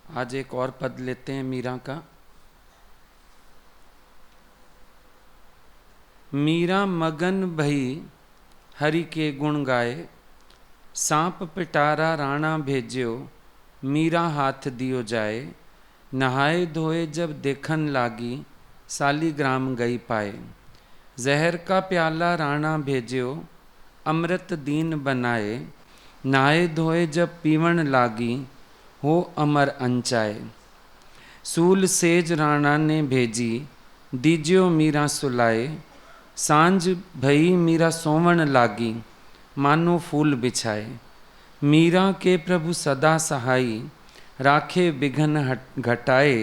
आज एक और पद लेते हैं मीरा का। मीरा मगन भई हरि के गुण गाए, सांप पिटारा राणा भेज्यो, मीरा हाथ दियो जाए। नहाए धोए जब देखन लागी, सालीग्राम गई पाए। जहर का प्याला राणा भेज्यो, अमृत दीन बनाए। नहाए धोए जब पीवन लागी, हो अमर अंचाए। सूल सेज राणा ने भेजी, दीजियो मीरा सुलाए। सांझ भई मीरा सोवण लागी, मानो फूल बिछाए। मीरा के प्रभु सदा सहाई, राखे विघन घटाए।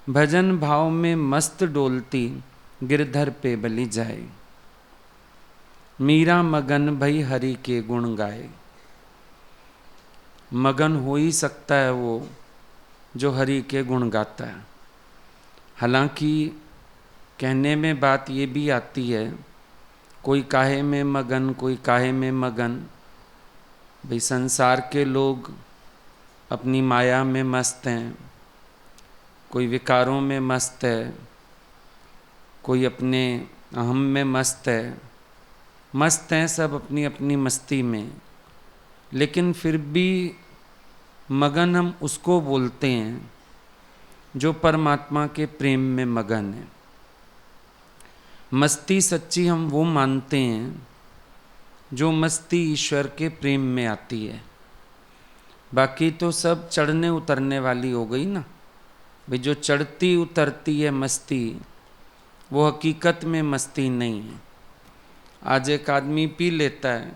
भजन भाव में मस्त डोलती, गिरधर पे बलि जाए। मीरा मगन भई हरि के गुण गाए। मगन हो ही सकता है वो जो हरि के गुण गाता है। हालांकि कहने में बात ये भी आती है, कोई काहे में मगन, कोई काहे में मगन। भाई संसार के लोग अपनी माया में मस्त हैं, कोई विकारों में मस्त है, कोई अपने अहम में मस्त है। मस्त हैं सब अपनी अपनी मस्ती में, लेकिन फिर भी मगन हम उसको बोलते हैं जो परमात्मा के प्रेम में मगन है। मस्ती सच्ची हम वो मानते हैं जो मस्ती ईश्वर के प्रेम में आती है। बाकी तो सब चढ़ने उतरने वाली हो गई ना। भाई जो चढ़ती उतरती है मस्ती, वो हकीकत में मस्ती नहीं है। आज एक आदमी पी लेता है,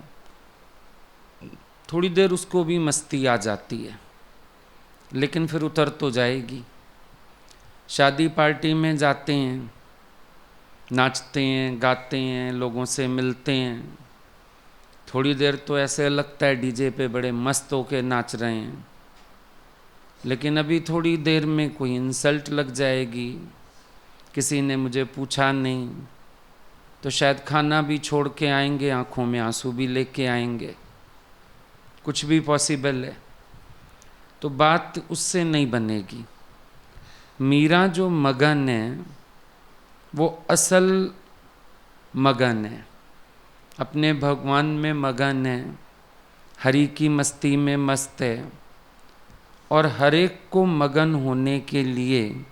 थोड़ी देर उसको भी मस्ती आ जाती है, लेकिन फिर उतर तो जाएगी। शादी पार्टी में जाते हैं, नाचते हैं, गाते हैं, लोगों से मिलते हैं। थोड़ी देर तो ऐसे लगता है डीजे पे बड़े मस्त होके नाच रहे हैं, लेकिन अभी थोड़ी देर में कोई इंसल्ट लग जाएगी, किसी ने मुझे पूछा नहीं, तो शायद खाना भी छोड़ के आएंगे, आंखों में आंसू भी लेके आएंगे। कुछ भी पॉसिबल है। तो बात उससे नहीं बनेगी। मीरा जो मगन है वो असल मगन है, अपने भगवान में मगन है, हरि की मस्ती में मस्त है। और हर एक को मगन होने के लिए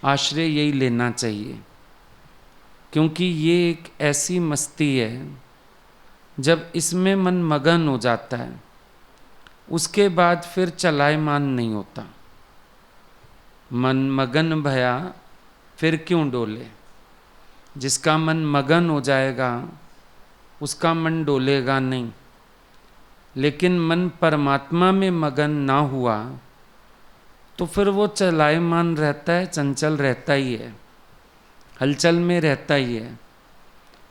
आश्रय यही लेना चाहिए, क्योंकि ये एक ऐसी मस्ती है जब इसमें मन मगन हो जाता है, उसके बाद फिर चलायमान नहीं होता। मन मगन भया फिर क्यों डोले। जिसका मन मगन हो जाएगा उसका मन डोलेगा नहीं। लेकिन मन परमात्मा में मगन ना हुआ तो फिर वो चलायमान रहता है, चंचल रहता ही है, हलचल में रहता ही है।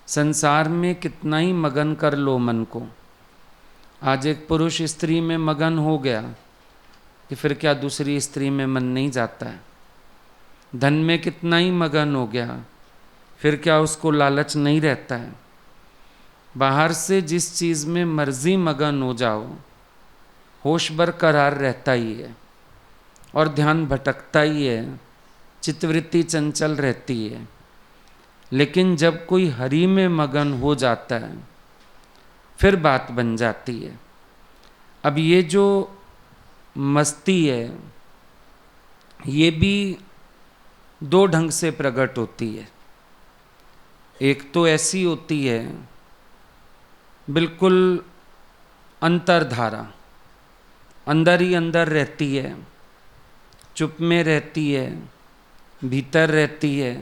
संसार में कितना ही मगन कर लो मन को, आज एक पुरुष स्त्री में मगन हो गया कि फिर क्या दूसरी स्त्री में मन नहीं जाता है। धन में कितना ही मगन हो गया, फिर क्या उसको लालच नहीं रहता है। बाहर से जिस चीज़ में मर्जी मगन हो जाओ, होश बरकरार रहता ही है और ध्यान भटकता ही है, चित्तवृत्ति चंचल रहती है। लेकिन जब कोई हरि में मगन हो जाता है फिर बात बन जाती है। अब ये जो मस्ती है ये भी दो ढंग से प्रकट होती है। एक तो ऐसी होती है बिल्कुल अंतर्धारा, अंदर ही अंदर रहती है, चुप में रहती है, भीतर रहती है।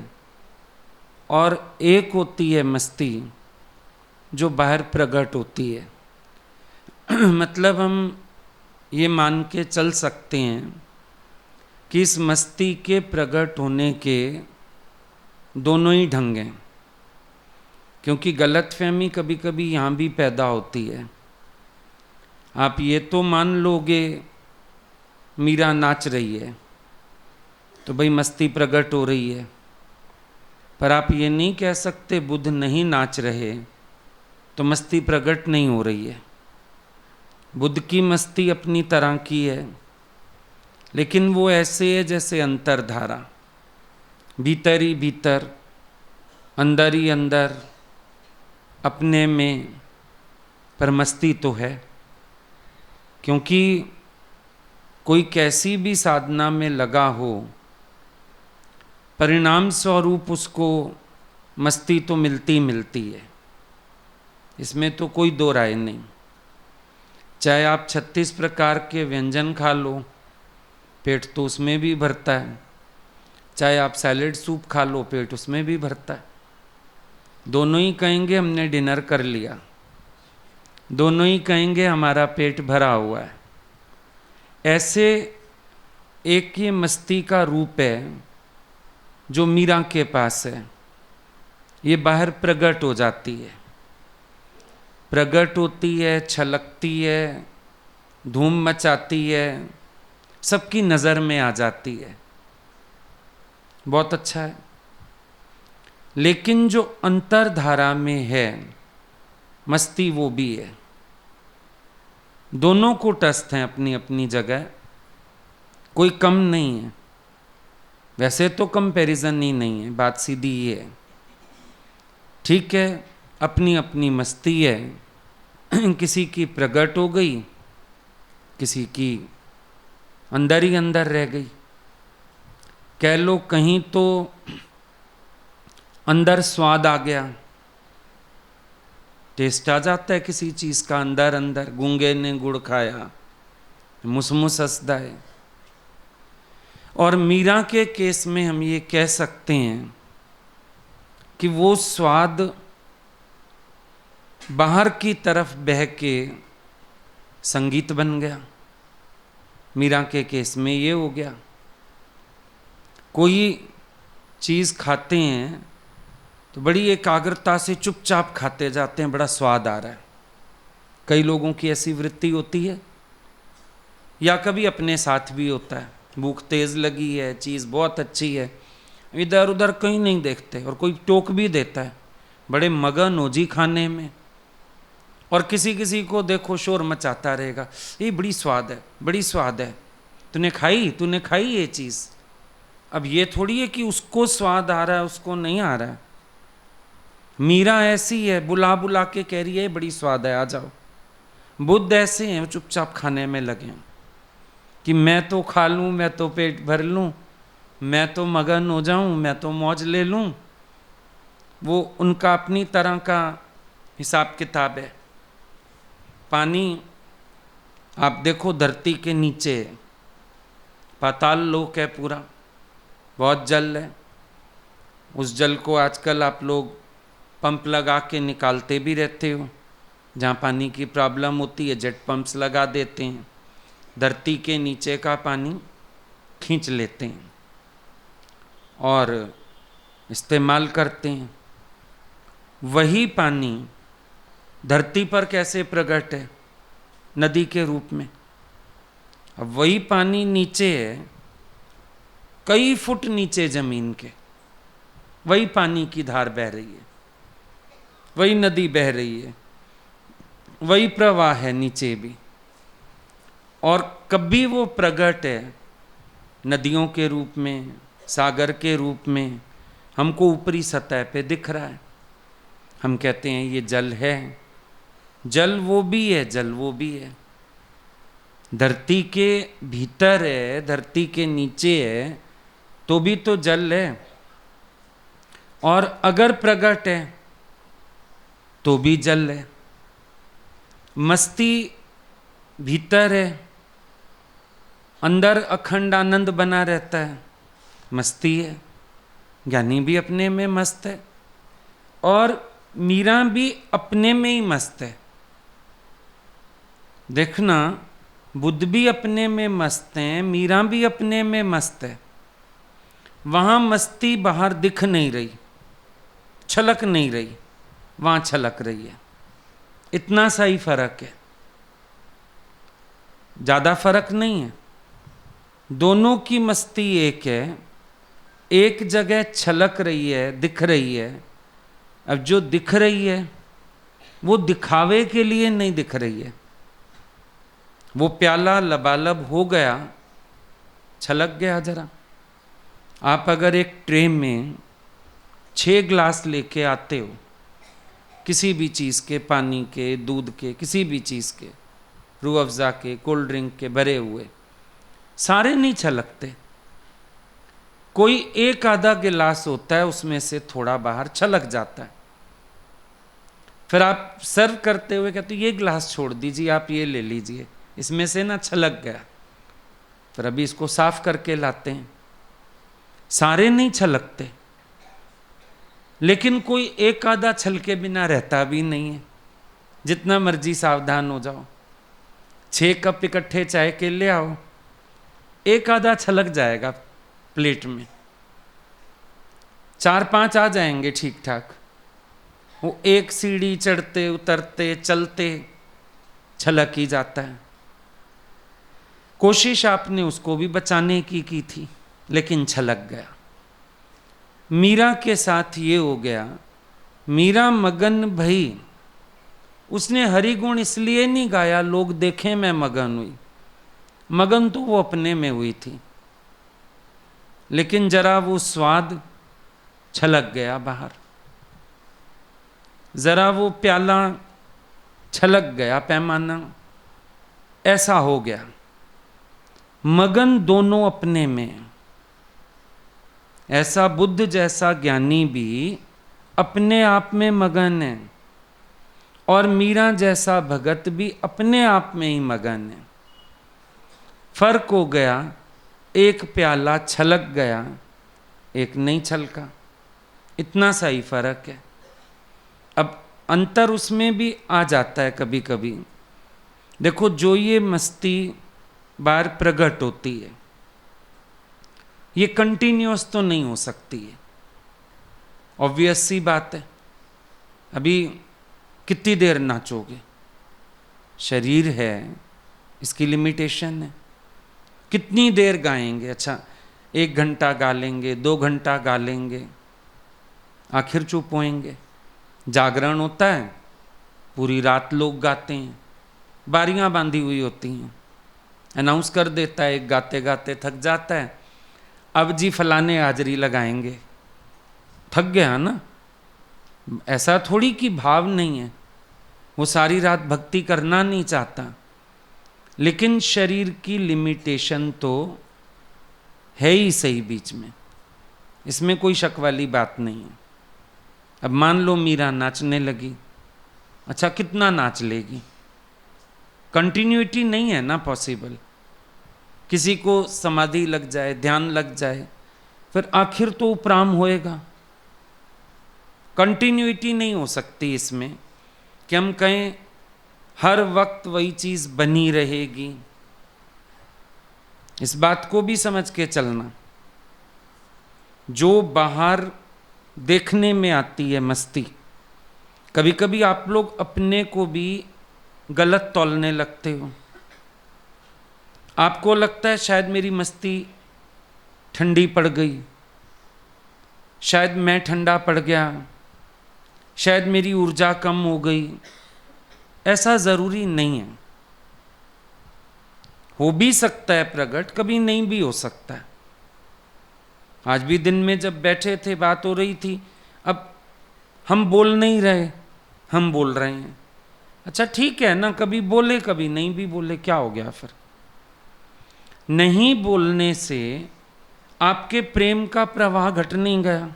और एक होती है मस्ती जो बाहर प्रकट होती है। मतलब हम ये मान के चल सकते हैं कि इस मस्ती के प्रकट होने के दोनों ही ढंग हैं, क्योंकि गलतफहमी कभी कभी यहाँ भी पैदा होती है। आप ये तो मान लोगे मीरा नाच रही है तो भाई मस्ती प्रकट हो रही है, पर आप ये नहीं कह सकते बुद्ध नहीं नाच रहे तो मस्ती प्रकट नहीं हो रही है। बुद्ध की मस्ती अपनी तरह की है, लेकिन वो ऐसे है जैसे अंतरधारा, भीतर ही भीतर, अंदर ही अंदर, अपने में, पर मस्ती तो है। क्योंकि कोई कैसी भी साधना में लगा हो, परिणाम स्वरूप उसको मस्ती तो मिलती मिलती है, इसमें तो कोई दो राय नहीं। चाहे आप 36 प्रकार के व्यंजन खा लो, पेट तो उसमें भी भरता है। चाहे आप सैलेड सूप खा लो, पेट उसमें भी भरता है। दोनों ही कहेंगे हमने डिनर कर लिया, दोनों ही कहेंगे हमारा पेट भरा हुआ है। ऐसे एक ये मस्ती का रूप है जो मीरा के पास है। ये बाहर प्रकट हो जाती है, प्रकट होती है, छलकती है, धूम मचाती है, सबकी नज़र में आ जाती है, बहुत अच्छा है। लेकिन जो अंतरधारा में है मस्ती, वो भी है। दोनों को टस्त हैं अपनी अपनी जगह, कोई कम नहीं है। वैसे तो कंपैरिजन ही नहीं है, बात सीधी ये है। ठीक है, अपनी अपनी मस्ती है। किसी की प्रकट हो गई, किसी की अंदर ही अंदर रह गई। कह लो कहीं तो अंदर स्वाद आ गया, टेस्ट आ जाता है किसी चीज का अंदर अंदर। गूंगे ने गुड़ खाया, मुसमुस हंसदा है। और मीरा के केस में हम ये कह सकते हैं कि वो स्वाद बाहर की तरफ बह के संगीत बन गया। मीरा के केस में ये हो गया। कोई चीज़ खाते हैं तो बड़ी एकाग्रता से चुपचाप खाते जाते हैं, बड़ा स्वाद आ रहा है। कई लोगों की ऐसी वृत्ति होती है, या कभी अपने साथ भी होता है। भूख तेज़ लगी है, चीज़ बहुत अच्छी है, इधर उधर कहीं नहीं देखते, और कोई टोक भी देता है, बड़े मगन हो जी खाने में। और किसी किसी को देखो शोर मचाता रहेगा, ये बड़ी स्वाद है, बड़ी स्वाद है, तूने खाई ये चीज़। अब ये थोड़ी है कि उसको स्वाद आ रहा है, उसको नहीं आ रहा है। मीरा ऐसी है, बुला बुला के कह रही है बड़ी स्वाद है, आ जाओ। बुद्ध ऐसे हैं, चुपचाप खाने में लगे हैं कि मैं तो खा लूँ, मैं तो पेट भर लूँ, मैं तो मगन हो जाऊँ, मैं तो मौज ले लूँ। वो उनका अपनी तरह का हिसाब किताब है। पानी आप देखो धरती के नीचे है, पाताल लोक है पूरा, बहुत जल है। उस जल को आजकल आप लोग पंप लगा के निकालते भी रहते हो। जहाँ पानी की प्रॉब्लम होती है जेट पंप्स लगा देते हैं, धरती के नीचे का पानी खींच लेते हैं और इस्तेमाल करते हैं। वही पानी धरती पर कैसे प्रकट है? नदी के रूप में। अब वही पानी नीचे है, कई फुट नीचे जमीन के, वही पानी की धार बह रही है, वही नदी बह रही है, वही प्रवाह है नीचे भी। और कभी वो प्रकट है नदियों के रूप में, सागर के रूप में, हमको ऊपरी सतह पे दिख रहा है। हम कहते हैं ये जल है, जल वो भी है, जल वो भी है। धरती के भीतर है, धरती के नीचे है, तो भी तो जल है। और अगर प्रकट है तो भी जल है। मस्ती भीतर है, अंदर अखंड आनंद बना रहता है, मस्ती है। ज्ञानी भी अपने में मस्त है और मीरा भी अपने में ही मस्त है। देखना, बुद्ध भी अपने में मस्त हैं, मीरा भी अपने में मस्त है। वहाँ मस्ती बाहर दिख नहीं रही, छलक नहीं रही, वहाँ छलक रही है। इतना सा ही फर्क है, ज़्यादा फर्क नहीं है। दोनों की मस्ती एक है, एक जगह छलक रही है, दिख रही है। अब जो दिख रही है वो दिखावे के लिए नहीं दिख रही है। वो प्याला लबालब हो गया छलक गया जरा। आप अगर एक ट्रे में 6 ग्लास लेके आते हो, किसी भी चीज़ के, पानी के, दूध के, किसी भी चीज़ के, रूह अफ़ज़ा के, कोल्ड ड्रिंक के भरे हुए, सारे नहीं छलकते। कोई एक आधा गिलास होता है, उसमें से थोड़ा बाहर छलक जाता है। फिर आप सर्व करते हुए कहते ये गिलास छोड़ दीजिए, आप ये ले लीजिए, इसमें से ना छलक गया। फिर अभी इसको साफ करके लाते हैं, सारे नहीं छलकते। लेकिन कोई एक आधा छलके बिना रहता भी नहीं है, जितना मर्जी सावधान हो जाओ। 6 कप इकट्ठे चाय के ले आओ, एक आधा छलक जाएगा प्लेट में, 4-5 आ जाएंगे ठीक ठाक। वो एक सीढ़ी चढ़ते उतरते चलते छलक ही जाता है। कोशिश आपने उसको भी बचाने की थी, लेकिन छलक गया। मीरा के साथ ये हो गया। मीरा मगन भई, उसने हरिगुण इसलिए नहीं गाया लोग देखें मैं मगन हुई, मगन तो वो अपने में हुई थी, लेकिन जरा वो स्वाद छलक गया बाहर, जरा वो प्याला छलक गया, पैमाना ऐसा हो गया। मगन दोनों अपने में। ऐसा बुद्ध जैसा ज्ञानी भी अपने आप में मगन है, और मीरा जैसा भगत भी अपने आप में ही मगन है। फर्क हो गया, एक प्याला छलक गया, एक नहीं छलका, इतना सा ही फर्क है। अब अंतर उसमें भी आ जाता है कभी कभी। देखो, जो ये मस्ती बाहर प्रकट होती है, ये कंटिन्यूअस तो नहीं हो सकती है, ऑब्वियस सी बात है। अभी कितनी देर नाचोगे? शरीर है, इसकी लिमिटेशन है। कितनी देर गाएंगे? अच्छा, 1 घंटा गा लेंगे, 2 घंटा गा लेंगे, आखिर चुप होएंगे। जागरण होता है, पूरी रात लोग गाते हैं, बारियां बांधी हुई होती हैं, अनाउंस कर देता है, एक गाते गाते थक जाता है, अब जी फलाने हाजरी लगाएंगे, थक गया ना। ऐसा थोड़ी कि भाव नहीं है, वो सारी रात भक्ति करना नहीं चाहता, लेकिन शरीर की लिमिटेशन तो है ही सही बीच में, इसमें कोई शक वाली बात नहीं है। अब मान लो मीरा नाचने लगी, अच्छा कितना नाच लेगी? कंटिन्यूटी नहीं है ना पॉसिबल। किसी को समाधि लग जाए, ध्यान लग जाए, फिर आखिर तो उपराम होएगा। कंटिन्यूटी नहीं हो सकती इसमें कि हम कहें हर वक्त वही चीज बनी रहेगी। इस बात को भी समझ के चलना। जो बाहर देखने में आती है मस्ती, कभी कभी आप लोग अपने को भी गलत तौलने लगते हो। आपको लगता है शायद मेरी मस्ती ठंडी पड़ गई, शायद मैं ठंडा पड़ गया, शायद मेरी ऊर्जा कम हो गई। ऐसा जरूरी नहीं है। हो भी सकता है प्रकट, कभी नहीं भी हो सकता है। आज भी दिन में जब बैठे थे, बात हो रही थी, अब हम बोल नहीं रहे, हम बोल रहे हैं। अच्छा ठीक है ना, कभी बोले कभी नहीं भी बोले, क्या हो गया फिर? नहीं बोलने से आपके प्रेम का प्रवाह घट नहीं गया।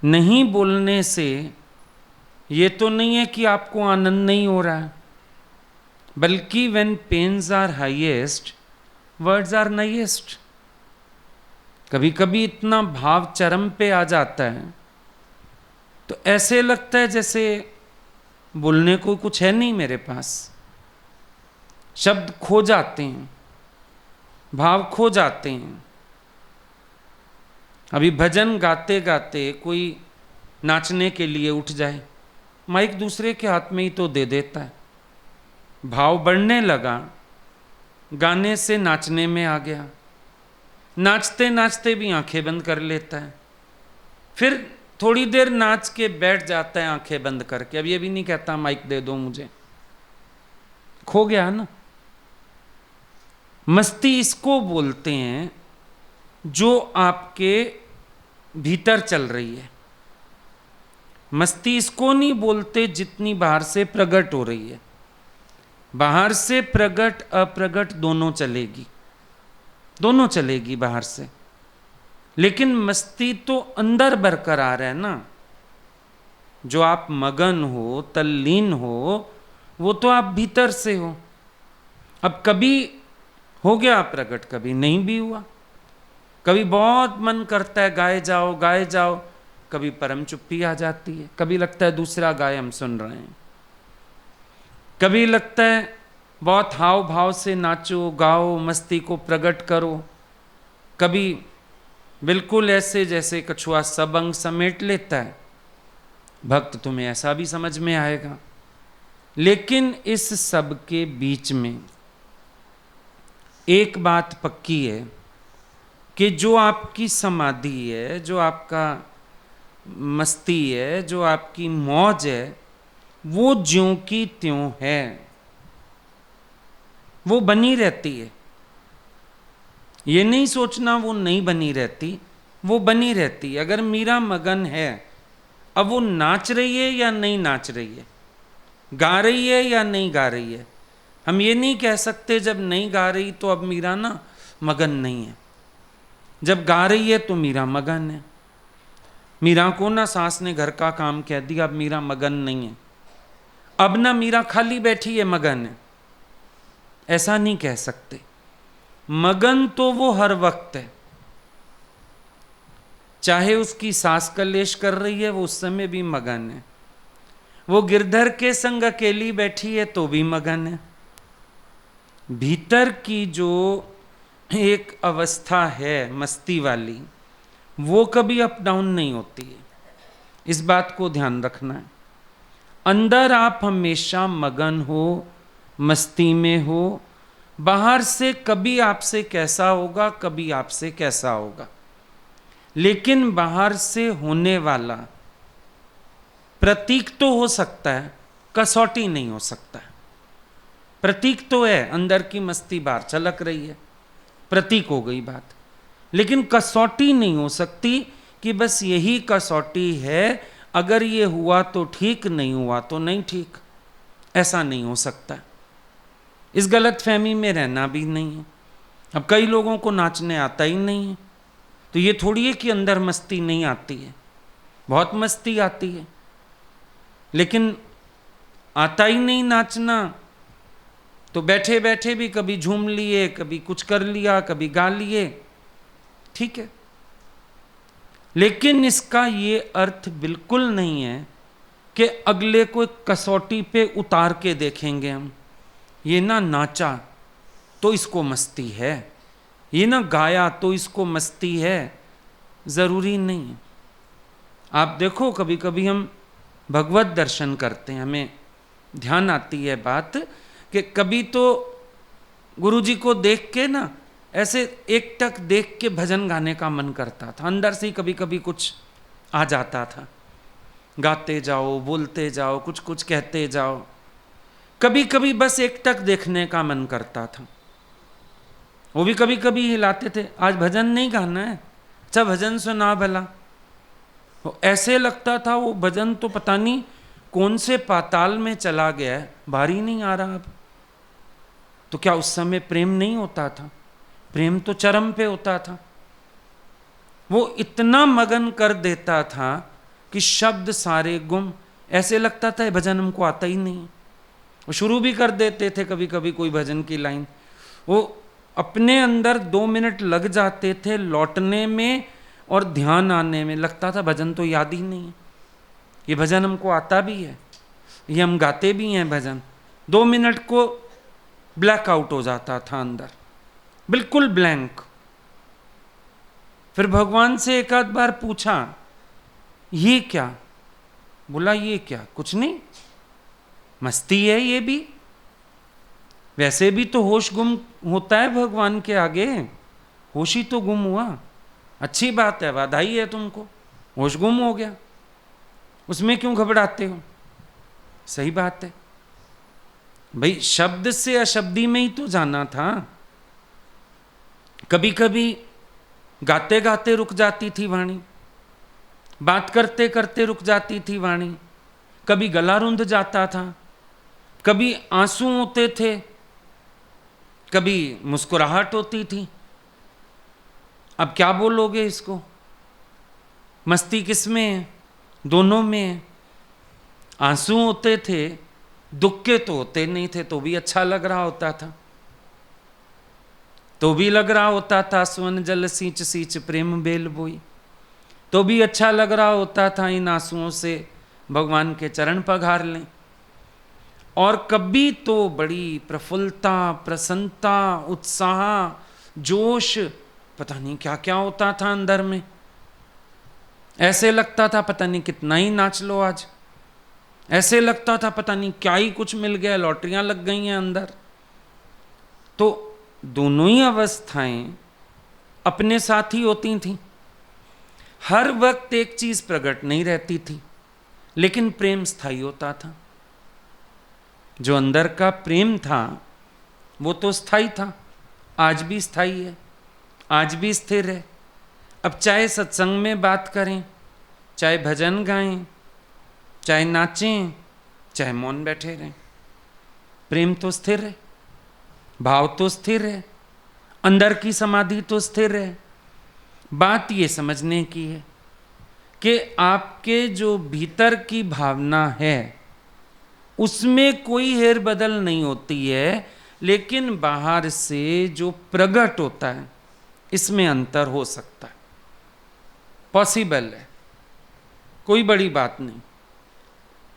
नहीं बोलने से ये तो नहीं है कि आपको आनंद नहीं हो रहा है, बल्कि when pains are highest words are nicest. कभी कभी इतना भाव चरम पे आ जाता है तो ऐसे लगता है जैसे बोलने को कुछ है नहीं मेरे पास। शब्द खो जाते हैं, भाव खो जाते हैं। अभी भजन गाते गाते कोई नाचने के लिए उठ जाए, माइक दूसरे के हाथ में ही तो दे देता है, भाव बढ़ने लगा, गाने से नाचने में आ गया, नाचते नाचते भी आंखें बंद कर लेता है, फिर थोड़ी देर नाच के बैठ जाता है आंखें बंद करके। अब ये भी नहीं कहता माइक दे दो मुझे, खो गया ना। मस्ती इसको बोलते हैं जो आपके भीतर चल रही है। मस्ती इसको नहीं बोलते जितनी बाहर से प्रकट हो रही है। बाहर से प्रकट अप्रकट दोनों चलेगी, दोनों चलेगी बाहर से, लेकिन मस्ती तो अंदर बरकरार है ना। जो आप मगन हो, तल्लीन हो, वो तो आप भीतर से हो। अब कभी हो गया प्रकट, कभी नहीं भी हुआ। कभी बहुत मन करता है गाए जाओ गाए जाओ, कभी परम चुप्पी आ जाती है। कभी लगता है दूसरा गाए हम सुन रहे हैं। कभी लगता है बहुत हाव भाव से नाचो गाओ, मस्ती को प्रकट करो। कभी बिल्कुल ऐसे जैसे कछुआ सब अंग समेट लेता है। भक्त तुम्हें ऐसा भी समझ में आएगा। लेकिन इस सब के बीच में एक बात पक्की है कि जो आपकी समाधि है, जो आपका मस्ती है, जो आपकी मौज है, वो ज्यों की त्यों है, वो बनी रहती है। ये नहीं सोचना वो नहीं बनी रहती, वो बनी रहती है। अगर मीरा मगन है, अब वो नाच रही है या नहीं नाच रही है, गा रही है या नहीं गा रही है, हम ये नहीं कह सकते जब नहीं गा रही तो अब मीरा ना मगन नहीं है। जब गा रही है तो मीरा मगन है। मीरा को ना सास ने घर का काम कह दिया, अब मीरा मगन नहीं है। अब ना मीरा खाली बैठी है, मगन है, ऐसा नहीं कह सकते। मगन तो वो हर वक्त है। चाहे उसकी सास कलेश कर रही है, वो उस समय भी मगन है। वो गिरधर के संग अकेली बैठी है तो भी मगन है। भीतर की जो एक अवस्था है मस्ती वाली, वो कभी अप डाउन नहीं होती है। इस बात को ध्यान रखना है। अंदर आप हमेशा मगन हो, मस्ती में हो। बाहर से कभी आपसे कैसा होगा, कभी आपसे कैसा होगा, लेकिन बाहर से होने वाला प्रतीक तो हो सकता है, कसौटी नहीं हो सकता है। प्रतीक तो है, अंदर की मस्ती बाहर छलक रही है, प्रतीक हो गई बात। लेकिन कसौटी नहीं हो सकती कि बस यही कसौटी है, अगर ये हुआ तो ठीक, नहीं हुआ तो नहीं ठीक। ऐसा नहीं हो सकता। इस गलत फहमी में रहना भी नहीं है। अब कई लोगों को नाचने आता ही नहीं है, तो ये थोड़ी है कि अंदर मस्ती नहीं आती है, बहुत मस्ती आती है, लेकिन आता ही नहीं नाचना। तो बैठे बैठे भी कभी झूम लिए, कभी कुछ कर लिया, कभी गा लिए, ठीक है। लेकिन इसका ये अर्थ बिल्कुल नहीं है कि अगले को कसौटी पे उतार के देखेंगे हम। ये ना नाचा तो इसको मस्ती है, ये ना गाया तो इसको मस्ती है, जरूरी नहीं है। आप देखो कभी कभी हम भगवत दर्शन करते हैं, हमें ध्यान आती है बात कि कभी तो गुरुजी को देख के ना ऐसे एक टक देख के भजन गाने का मन करता था। अंदर से ही कभी कभी कुछ आ जाता था, गाते जाओ, बोलते जाओ, कुछ कुछ कहते जाओ। कभी कभी बस एक टक देखने का मन करता था। वो भी कभी कभी हिलाते थे, आज भजन नहीं गाना है, अच्छा भजन सुना भला। ऐसे लगता था वो भजन तो पता नहीं कौन से पाताल में चला गया है, भारी नहीं आ रहा अब। तो क्या उस समय प्रेम नहीं होता था? प्रेम तो चरम पे होता था। वो इतना मगन कर देता था कि शब्द सारे गुम, ऐसे लगता था भजन हमको आता ही नहीं। वो शुरू भी कर देते थे कभी कभी कोई भजन की लाइन, वो अपने अंदर 2 मिनट लग जाते थे लौटने में और ध्यान आने में। लगता था भजन तो याद ही नहीं है, ये भजन हमको आता भी है, ये हम गाते भी हैं भजन। 2 मिनट को ब्लैक आउट हो जाता था अंदर, बिल्कुल ब्लैंक। फिर भगवान से एक आध बार पूछा, ये क्या? बोला ये क्या, कुछ नहीं, मस्ती है ये भी। वैसे भी तो होश गुम होता है भगवान के आगे, होश ही तो गुम हुआ, अच्छी बात है, बधाई है तुमको, होश गुम हो गया, उसमें क्यों घबराते हो? सही बात है भाई, शब्द से अशब्दी में ही तो जाना था। कभी कभी गाते गाते रुक जाती थी वाणी, बात करते करते रुक जाती थी वाणी, कभी गला रुंध जाता था, कभी आंसू होते थे, कभी मुस्कुराहट होती थी। अब क्या बोलोगे इसको? मस्ती किस में है? दोनों में है। आंसू होते थे, दुख के तो होते नहीं थे, तो भी अच्छा लग रहा होता था, तो भी लग रहा होता था स्वन जल सींच सींच प्रेम बेल बोई, तो भी अच्छा लग रहा होता था इन आंसुओं से भगवान के चरण पघार लें। और कभी तो बड़ी प्रफुल्लता, प्रसन्नता, उत्साह, जोश, पता नहीं क्या क्या होता था अंदर में। ऐसे लगता था पता नहीं कितना ही नाच लो आज, ऐसे लगता था पता नहीं क्या ही कुछ मिल गया, लॉटरियां लग गई हैं अंदर। तो दोनों ही अवस्थाएं अपने साथ ही होती थीं। हर वक्त एक चीज प्रकट नहीं रहती थी, लेकिन प्रेम स्थायी होता था। जो अंदर का प्रेम था वो तो स्थायी था, आज भी स्थायी है, आज भी स्थिर है। अब चाहे सत्संग में बात करें, चाहे भजन गाएं, चाहे नाचें, चाहे मौन बैठे रहें, प्रेम तो स्थिर है, भाव तो स्थिर है, अंदर की समाधि तो स्थिर है। बात ये समझने की है कि आपके जो भीतर की भावना है उसमें कोई हेर बदल नहीं होती है, लेकिन बाहर से जो प्रकट होता है इसमें अंतर हो सकता है, पॉसिबल है, कोई बड़ी बात नहीं।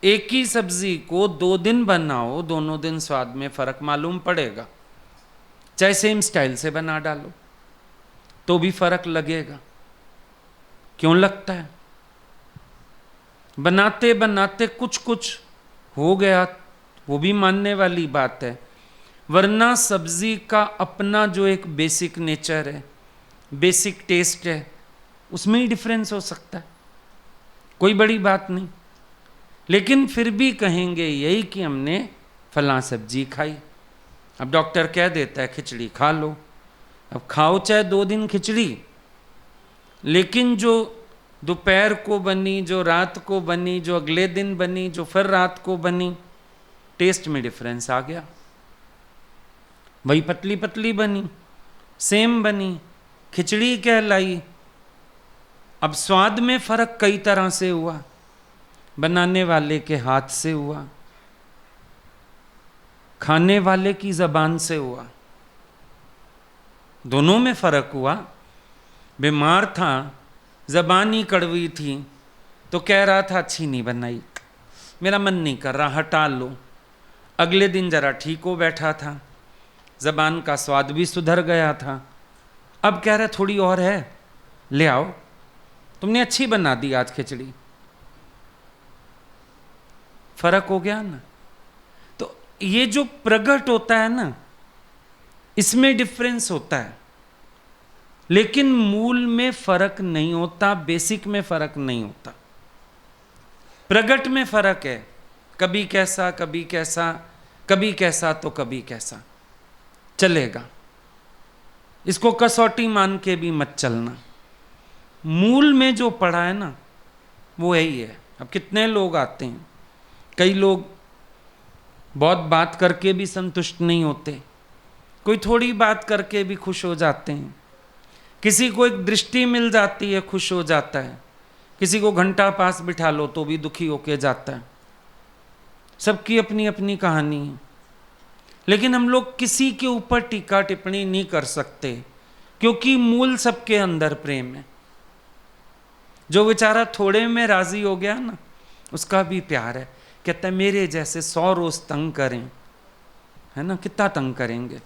एक ही सब्जी को 2 दिन बनाओ, दोनों दिन स्वाद में फर्क मालूम पड़ेगा। चाहे सेम स्टाइल से बना डालो तो भी फर्क लगेगा। क्यों लगता है? बनाते बनाते कुछ कुछ हो गया, वो भी मानने वाली बात है, वरना सब्जी का अपना जो एक बेसिक नेचर है, बेसिक टेस्ट है, उसमें ही डिफरेंस हो सकता है, कोई बड़ी बात नहीं। लेकिन फिर भी कहेंगे यही कि हमने फलां सब्जी खाई। अब डॉक्टर कह देता है खिचड़ी खा लो, अब खाओ चाहे 2 दिन खिचड़ी, लेकिन जो दोपहर को बनी, जो रात को बनी, जो अगले दिन बनी, जो फिर रात को बनी, टेस्ट में डिफरेंस आ गया। वही पतली पतली बनी, सेम बनी, खिचड़ी कहलाई। अब स्वाद में फर्क कई तरह से हुआ, बनाने वाले के हाथ से हुआ, खाने वाले की जबान से हुआ, दोनों में फर्क हुआ। बीमार था, जबान ही कड़वी थी, तो कह रहा था अच्छी नहीं बनाई, मेरा मन नहीं कर रहा, हटा लो। अगले दिन जरा ठीक हो बैठा था, जबान का स्वाद भी सुधर गया था, अब कह रहा थोड़ी और है, ले आओ, तुमने अच्छी बना दी आज खिचड़ी। फर्क हो गया ना। तो ये जो प्रकट होता है ना, इसमें डिफरेंस होता है, लेकिन मूल में फर्क नहीं होता, बेसिक में फर्क नहीं होता। प्रकट में फर्क है, कभी कैसा कभी कैसा, कभी कैसा तो कभी कैसा, चलेगा, इसको कसौटी मान के भी मत चलना। मूल में जो पड़ा है ना वो यही है। अब कितने लोग आते हैं, कई लोग बहुत बात करके भी संतुष्ट नहीं होते, कोई थोड़ी बात करके भी खुश हो जाते हैं, किसी को एक दृष्टि मिल जाती है खुश हो जाता है, किसी को घंटा पास बिठा लो तो भी दुखी होके जाता है। सबकी अपनी अपनी कहानी है, लेकिन हम लोग किसी के ऊपर टीका टिप्पणी नहीं कर सकते, क्योंकि मूल सबके अंदर प्रेम है। जो बेचारा थोड़े में राजी हो गया ना, उसका भी प्यार है। कहता है मेरे जैसे 100 रोज तंग करें, है ना, कितना तंग करेंगे,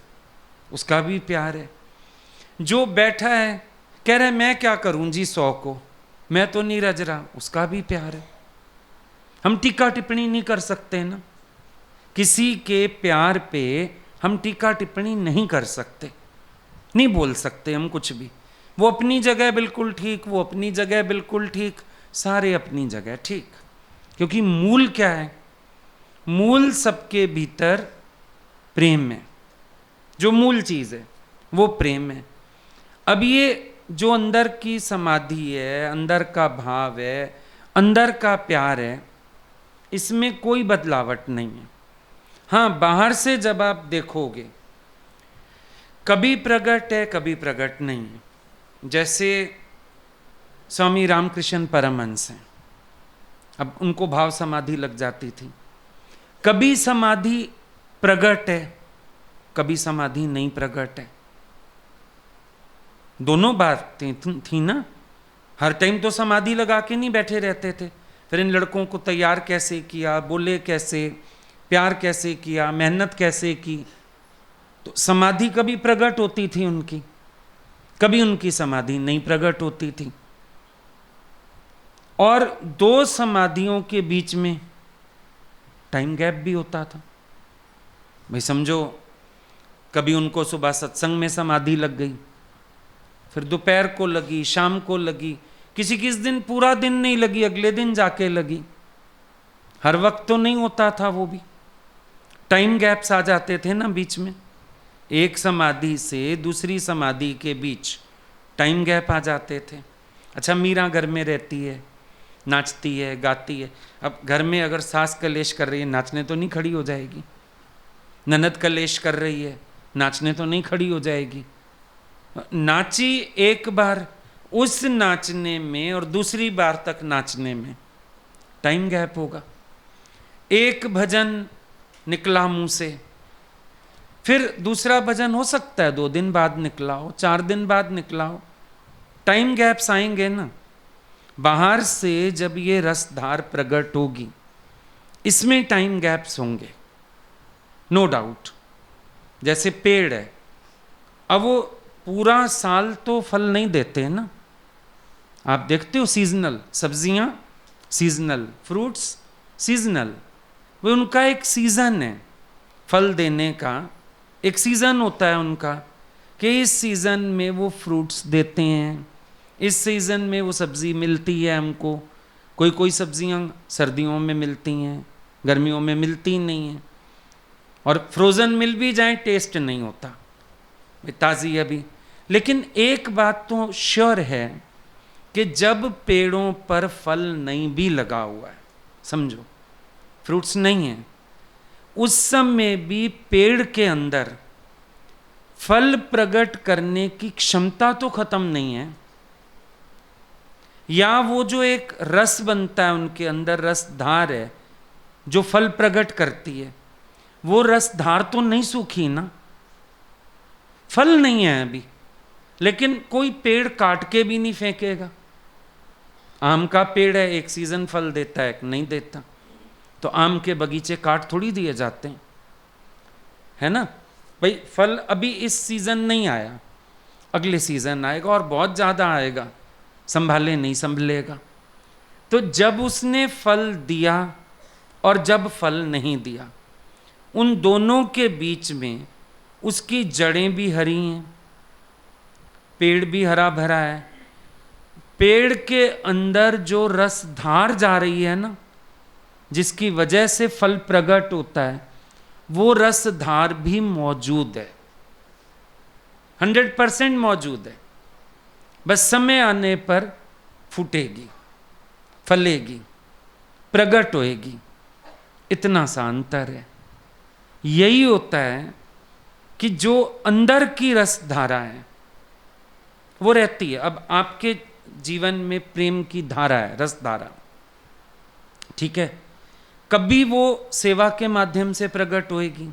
उसका भी प्यार है। जो बैठा है कह रहा है मैं क्या करूं जी 100 को, मैं तो नहीं रज रहा, उसका भी प्यार है। हम टीका टिप्पणी नहीं कर सकते ना, किसी के प्यार पे हम टीका टिप्पणी नहीं कर सकते, नहीं बोल सकते हम कुछ भी। वो अपनी जगह बिल्कुल ठीक, वो अपनी जगह बिल्कुल ठीक, सारे अपनी जगह ठीक, क्योंकि मूल क्या है? मूल सबके भीतर प्रेम है। जो मूल चीज है वो प्रेम है। अब ये जो अंदर की समाधि है, अंदर का भाव है, अंदर का प्यार है, इसमें कोई बदलावट नहीं है। हाँ, बाहर से जब आप देखोगे कभी प्रकट है, कभी प्रकट नहीं है। जैसे स्वामी रामकृष्ण परमहंस हैं, अब उनको भाव समाधि लग जाती थी। कभी समाधि प्रकट है, कभी समाधि नहीं प्रकट है। दोनों बातें थी ना। हर टाइम तो समाधि लगा के नहीं बैठे रहते थे। फिर इन लड़कों को तैयार कैसे किया, बोले कैसे, प्यार कैसे किया, मेहनत कैसे की। तो समाधि कभी प्रकट होती थी उनकी, कभी उनकी समाधि नहीं प्रकट होती थी। और दो समाधियों के बीच में टाइम गैप भी होता था। भाई समझो, कभी उनको सुबह सत्संग में समाधि लग गई, फिर दोपहर को लगी, शाम को लगी, किसी किस दिन पूरा दिन नहीं लगी, अगले दिन जाके लगी। हर वक्त तो नहीं होता था वो भी, टाइम गैप्स आ जाते थे ना बीच में। एक समाधि से दूसरी समाधि के बीच टाइम गैप आ जाते थे। अच्छा, मीरा घर में रहती है, नाचती है, गाती है। अब घर में अगर सास कलेश कर रही है, नाचने तो नहीं खड़ी हो जाएगी। ननद कलेश कर रही है, नाचने तो नहीं खड़ी हो जाएगी। नाची एक बार, उस नाचने में और दूसरी बार तक नाचने में टाइम गैप होगा। एक भजन निकला मुंह से, फिर दूसरा भजन हो सकता है 2 दिन बाद निकला हो, 4 दिन बाद निकला हो। टाइम गैप्स आएंगे ना। बाहर से जब ये रसधार प्रकट होगी, इसमें टाइम गैप्स होंगे, नो डाउट। जैसे पेड़ है, अब वो पूरा साल तो फल नहीं देते हैं ना। आप देखते हो सीजनल सब्जियां, सीजनल फ्रूट्स, सीजनल, वो उनका एक सीजन है फल देने का। एक सीजन होता है उनका कि इस सीजन में वो फ्रूट्स देते हैं, इस सीजन में वो सब्जी मिलती है हमको। कोई कोई सब्जियां सर्दियों में मिलती हैं, गर्मियों में मिलती नहीं हैं। और फ्रोज़न मिल भी जाए टेस्ट नहीं होता, ताज़ी अभी। लेकिन एक बात तो श्योर है कि जब पेड़ों पर फल नहीं भी लगा हुआ है, समझो फ्रूट्स नहीं है, उस समय भी पेड़ के अंदर फल प्रकट करने की क्षमता तो खत्म नहीं है। या वो जो एक रस बनता है उनके अंदर, रसधार है जो फल प्रकट करती है, वो रसधार तो नहीं सूखी ना। फल नहीं है अभी, लेकिन कोई पेड़ काट के भी नहीं फेंकेगा। आम का पेड़ है, एक सीजन फल देता है, एक नहीं देता। तो आम के बगीचे काट थोड़ी दिए जाते हैं, है ना भाई। फल अभी इस सीजन नहीं आया, अगले सीजन आएगा और बहुत ज़्यादा आएगा, संभाले नहीं संभलेगा। तो जब उसने फल दिया और जब फल नहीं दिया, उन दोनों के बीच में उसकी जड़ें भी हरी हैं, पेड़ भी हरा भरा है। पेड़ के अंदर जो रसधार जा रही है ना, जिसकी वजह से फल प्रकट होता है, वो रसधार भी मौजूद है, 100% मौजूद है। बस समय आने पर फूटेगी, फलेगी, प्रकट होएगी, इतना सा अंतर है। यही होता है कि जो अंदर की रसधारा है वो रहती है। अब आपके जीवन में प्रेम की धारा है, रसधारा, ठीक है। कभी वो सेवा के माध्यम से प्रकट होएगी,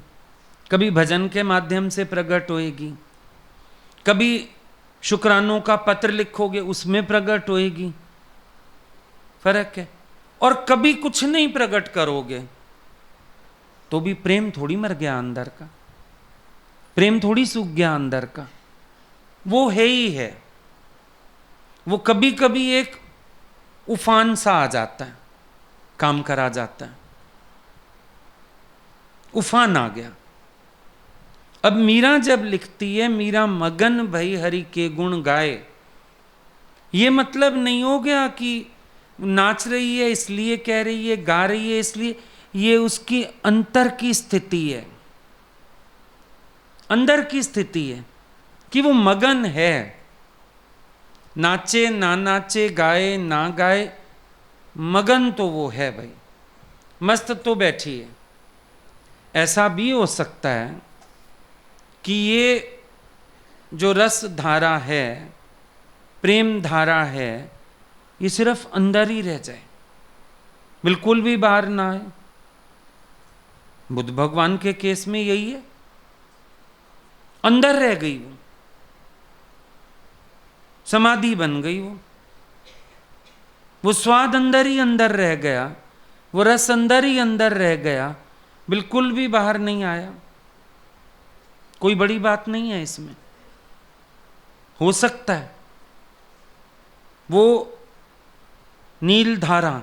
कभी भजन के माध्यम से प्रकट होएगी, कभी शुक्रानों का पत्र लिखोगे उसमें प्रकट होएगी, फर्क है। और कभी कुछ नहीं प्रकट करोगे तो भी प्रेम थोड़ी मर गया अंदर का, प्रेम थोड़ी सूख गया अंदर का, वो है ही है। वो कभी कभी एक उफान सा आ जाता है, काम करा जाता है, उफान आ गया। अब मीरा जब लिखती है, मीरा मगन भई हरि के गुण गाए, ये मतलब नहीं हो गया कि नाच रही है इसलिए कह रही है, गा रही है इसलिए। ये उसकी अंतर की स्थिति है, अंदर की स्थिति है कि वो मगन है, नाचे ना नाचे, गाए ना गाए, मगन तो वो है भाई, मस्त तो बैठी है। ऐसा भी हो सकता है कि ये जो रस धारा है, प्रेम धारा है, ये सिर्फ अंदर ही रह जाए, बिल्कुल भी बाहर ना आए। बुद्ध भगवान के केस में यही है, अंदर रह गई वो, समाधि बन गई वो स्वाद अंदर ही अंदर रह गया, वो रस अंदर ही अंदर रह गया, बिल्कुल भी बाहर नहीं आया। कोई बड़ी बात नहीं है इसमें। हो सकता है वो नील धारा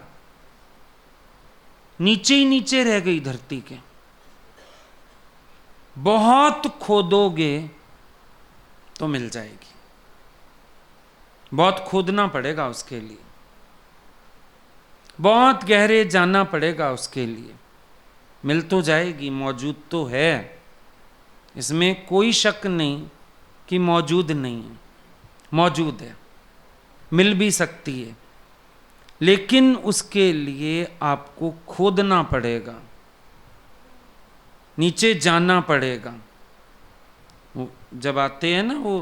नीचे ही नीचे रह गई धरती के, बहुत खोदोगे तो मिल जाएगी, बहुत खोदना पड़ेगा उसके लिए, बहुत गहरे जाना पड़ेगा उसके लिए। मिल तो जाएगी, मौजूद तो है, इसमें कोई शक नहीं कि मौजूद नहीं है, मौजूद है, मिल भी सकती है, लेकिन उसके लिए आपको खोदना पड़ेगा, नीचे जाना पड़ेगा। वो जब आते हैं ना वो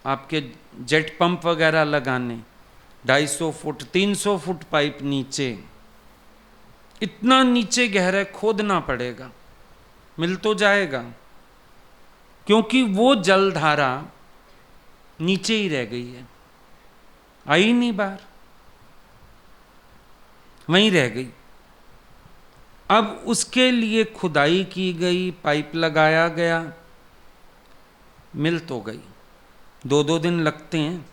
आपके जेट पंप वगैरह लगाने, 250 फुट 300 फुट पाइप नीचे, इतना नीचे गहरा खोदना पड़ेगा, मिल तो जाएगा, क्योंकि वो जलधारा नीचे ही रह गई है, आई नहीं बाहर, वहीं रह गई। अब उसके लिए खुदाई की गई, पाइप लगाया गया, मिल तो गई। 2-2 दिन लगते हैं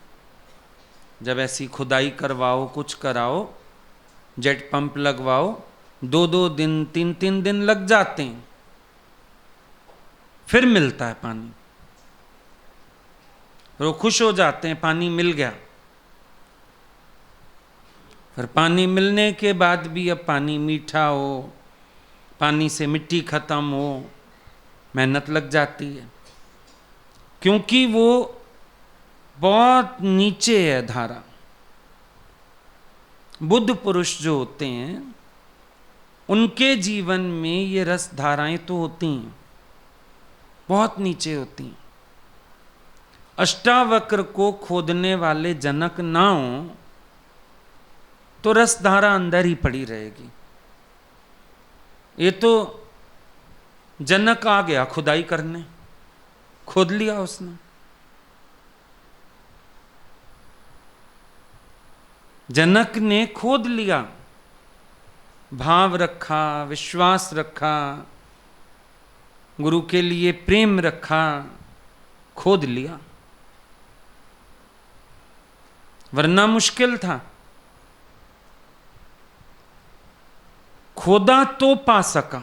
जब ऐसी खुदाई करवाओ, कुछ कराओ, जेट पंप लगवाओ, 2-2 दिन 3-3 दिन लग जाते हैं, फिर मिलता है पानी। वो खुश हो जाते हैं पानी मिल गया। फिर पानी मिलने के बाद भी अब पानी मीठा हो, पानी से मिट्टी खत्म हो, मेहनत लग जाती है, क्योंकि वो बहुत नीचे है धारा। बुद्ध पुरुष जो होते हैं उनके जीवन में ये रस धाराएं तो होती हैं, बहुत नीचे होती हैं। अष्टावक्र को खोदने वाले जनक ना हो तो रस धारा अंदर ही पड़ी रहेगी। ये तो जनक आ गया खुदाई करने, खोद लिया उसने, जनक ने खोद लिया, भाव रखा, विश्वास रखा, गुरु के लिए प्रेम रखा, खोद लिया, वरना मुश्किल था। खोदा तो पा सका,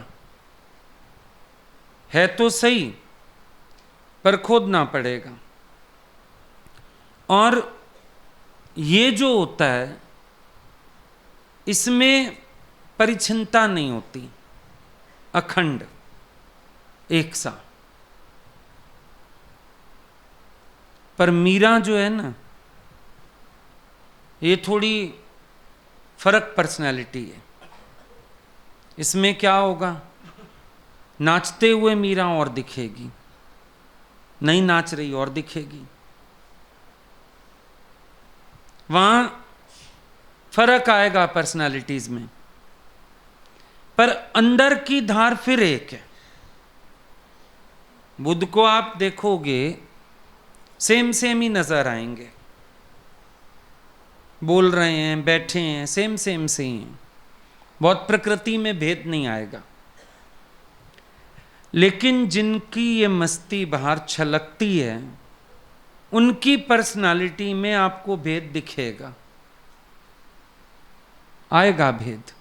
है तो सही, पर खोदना पड़ेगा। और ये जो होता है इसमें परिच्छिन्नता नहीं होती, अखंड एक सा। पर मीरा जो है ना, ये थोड़ी फर्क पर्सनैलिटी है। इसमें क्या होगा, नाचते हुए मीरा और दिखेगी, नहीं नाच रही और दिखेगी, वहां फर्क आएगा पर्सनालिटीज में, पर अंदर की धार फिर एक है। बुद्ध को आप देखोगे सेम सेम ही नजर आएंगे, बोल रहे हैं, बैठे हैं, सेम सेम से ही हैं, बहुत प्रकृति में भेद नहीं आएगा। लेकिन जिनकी ये मस्ती बाहर छलकती है उनकी पर्सनालिटी में आपको भेद दिखेगा, आएगा भेद।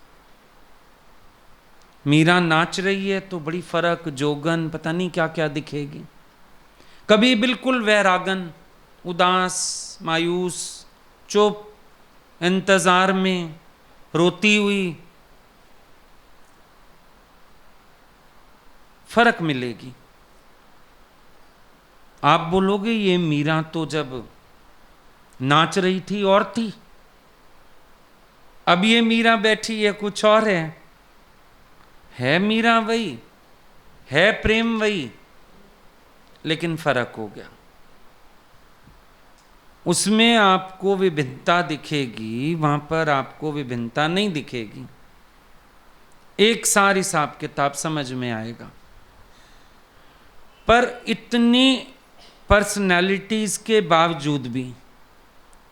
मीरा नाच रही है तो बड़ी फर्क, जोगन, पता नहीं क्या क्या दिखेगी। कभी बिल्कुल वैरागन, उदास, मायूस, चुप, इंतजार में, रोती हुई, फर्क मिलेगी। आप बोलोगे ये मीरा तो जब नाच रही थी और थी, अब ये मीरा बैठी है कुछ और है मीरा वही, है प्रेम वही, लेकिन फर्क हो गया। उसमें आपको विभिन्नता दिखेगी, वहां पर आपको विभिन्नता नहीं दिखेगी। एक सार हिसाब किताब समझ में आएगा। पर इतनी पर्सनैलिटीज के बावजूद भी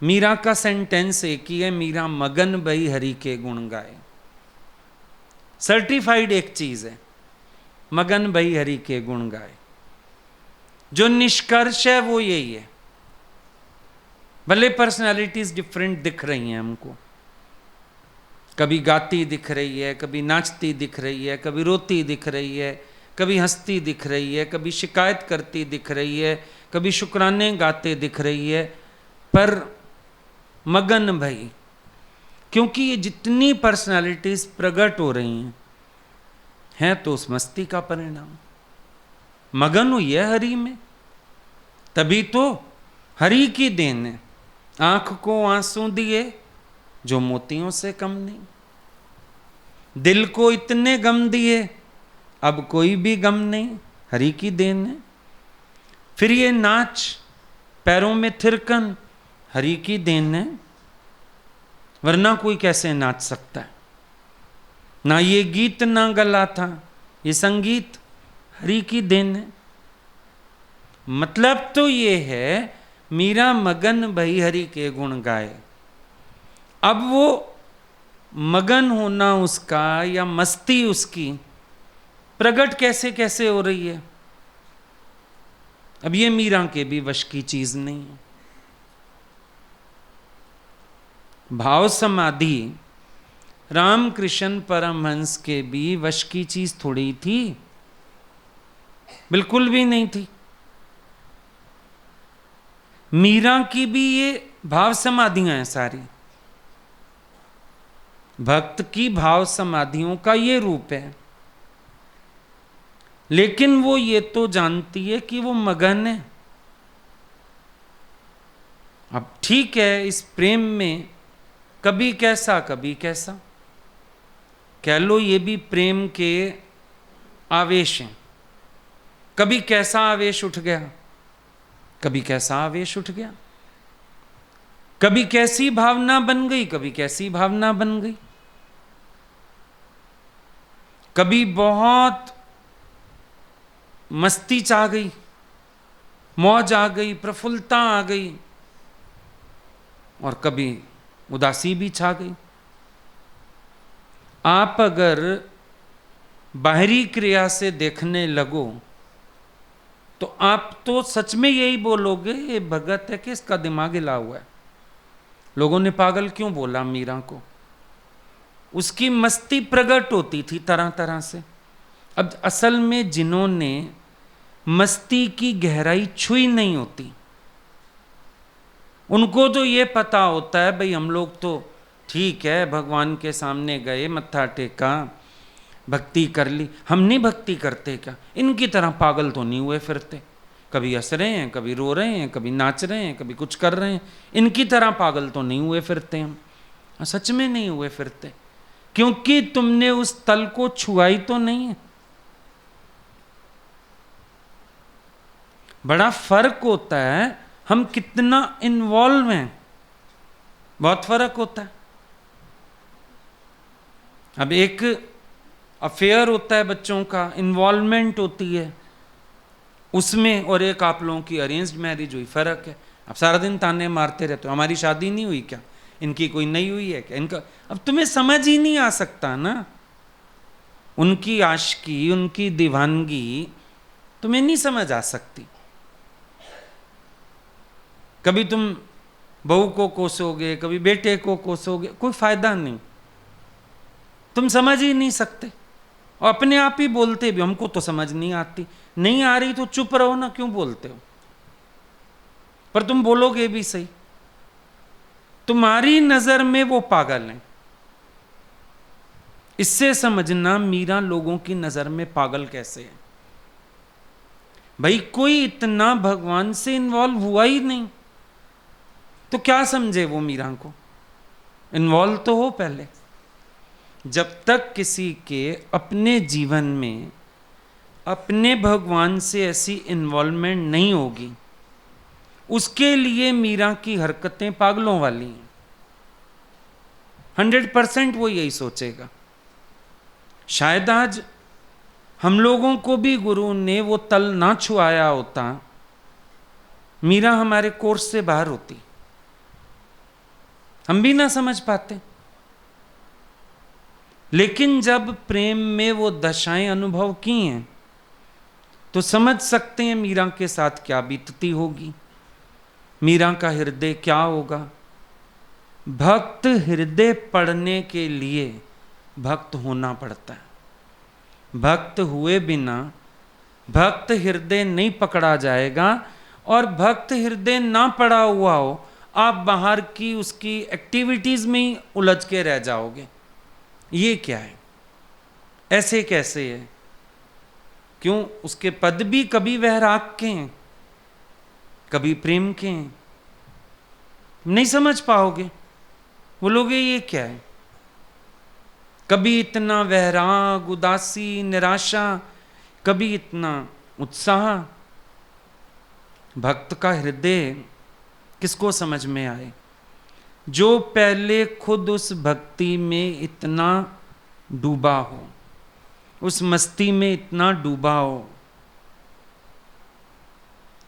मीरा का सेंटेंस एक ही है, मीरा मगन भई हरि के गुण गाए। सर्टिफाइड एक चीज है, मगन भई हरि के गुण गाए। जो निष्कर्ष है वो यही है। भले पर्सनैलिटीज डिफरेंट दिख रही हैं हमको, कभी गाती दिख रही है, कभी नाचती दिख रही है, कभी रोती दिख रही है, कभी हंसती दिख रही है, कभी शिकायत करती दिख रही है, कभी शुक्राने गाते दिख रही है, पर मगन भाई, क्योंकि ये जितनी पर्सनालिटीज प्रकट हो रही हैं तो उस मस्ती का परिणाम। मगन हुई है हरि में, तभी तो हरि की देन है। आंख को आंसू दिए जो मोतियों से कम नहीं, दिल को इतने गम दिए अब कोई भी गम नहीं, हरि की देन है। फिर ये नाच, पैरों में थिरकन, हरि की देन है, वरना कोई कैसे नाच सकता है। ना ये गीत ना गला था, ये संगीत हरि की देन है। मतलब तो ये है मीरा मगन भई हरि के गुण गाए। अब वो मगन होना उसका या मस्ती उसकी प्रकट कैसे कैसे हो रही है, अब ये मीरा के भी वश की चीज नहीं है। भाव समाधि रामकृष्ण परमहंस के भी वश की चीज थोड़ी थी, बिल्कुल भी नहीं थी। मीरा की भी ये भाव समाधियां हैं सारी। भक्त की भाव समाधियों का ये रूप है, लेकिन वो ये तो जानती है कि वो मगन है। अब ठीक है, इस प्रेम में कभी कैसा कभी कैसा, कह लो ये भी प्रेम के आवेश हैं। कभी कैसा आवेश उठ गया, कभी कैसा आवेश उठ गया, कभी कैसी भावना बन गई, कभी कैसी भावना बन गई। कभी बहुत मस्ती छा गई, मौज आ गई, प्रफुल्लता आ गई, और कभी उदासी भी छा गई। आप अगर बाहरी क्रिया से देखने लगो तो आप तो सच में यही बोलोगे ये भगत है कि इसका दिमाग हिला हुआ है। लोगों ने पागल क्यों बोला मीरा को? उसकी मस्ती प्रकट होती थी तरह तरह से। अब असल में जिन्होंने मस्ती की गहराई छुई नहीं होती, उनको तो ये पता होता है भाई हम लोग तो ठीक है, भगवान के सामने गए, मत्था टेका, भक्ति कर ली। हम नहीं भक्ति करते क्या? इनकी तरह पागल तो नहीं हुए फिरते, कभी हंस रहे हैं, कभी रो रहे हैं, कभी नाच रहे हैं, कभी कुछ कर रहे हैं। इनकी तरह पागल तो नहीं हुए फिरते हम, सच में नहीं हुए फिरते, क्योंकि तुमने उस तल को छुआई तो नहीं है। बड़ा फर्क होता है हम कितना इन्वॉल्व हैं, बहुत फर्क होता है। अब एक अफेयर होता है बच्चों का, इन्वॉल्वमेंट होती है उसमें, और एक आप लोगों की अरेंज्ड मैरिज हुई, फर्क है। अब सारा दिन ताने मारते रहते हो हमारी शादी नहीं हुई क्या, इनकी कोई नहीं हुई है क्या, इनका। अब तुम्हें समझ ही नहीं आ सकता ना, उनकी आशिकी, उनकी दीवानगी तुम्हें नहीं समझ आ सकती। कभी तुम बहू को कोसोगे, कभी बेटे को कोसोगे, कोई फायदा नहीं, तुम समझ ही नहीं सकते। और अपने आप ही बोलते भी हमको तो समझ नहीं आती। नहीं आ रही तो चुप रहो ना, क्यों बोलते हो? पर तुम बोलोगे भी सही, तुम्हारी नजर में वो पागल हैं। इससे समझना मीरा लोगों की नजर में पागल कैसे है। भाई कोई इतना भगवान से इन्वॉल्व हुआ ही नहीं, तो क्या समझे वो मीरा को? इन्वॉल्व तो हो पहले। जब तक किसी के अपने जीवन में अपने भगवान से ऐसी इन्वॉल्वमेंट नहीं होगी, उसके लिए मीरा की हरकतें पागलों वाली हैं। 100% वो यही सोचेगा। शायद आज हम लोगों को भी गुरु ने वो तल ना छुआया होता, मीरा हमारे कोर्स से बाहर होती, हम भी ना समझ पाते। लेकिन जब प्रेम में वो दशाएं अनुभव की हैं, तो समझ सकते हैं मीरा के साथ क्या बीतती होगी, मीरा का हृदय क्या होगा। भक्त हृदय पढ़ने के लिए भक्त होना पड़ता है। भक्त हुए बिना भक्त हृदय नहीं पकड़ा जाएगा, और भक्त हृदय ना पड़ा हुआ हो, आप बाहर की उसकी एक्टिविटीज में ही उलझ के रह जाओगे। ये क्या है, ऐसे कैसे है? क्यों? उसके पद भी कभी वैराग के हैं, कभी प्रेम के हैं। नहीं समझ पाओगे, बोलोगे ये क्या है? कभी इतना वैराग, उदासी, निराशा, कभी इतना उत्साह। भक्त का हृदय किसको समझ में आए? जो पहले खुद उस भक्ति में इतना डूबा हो, उस मस्ती में इतना डूबा हो।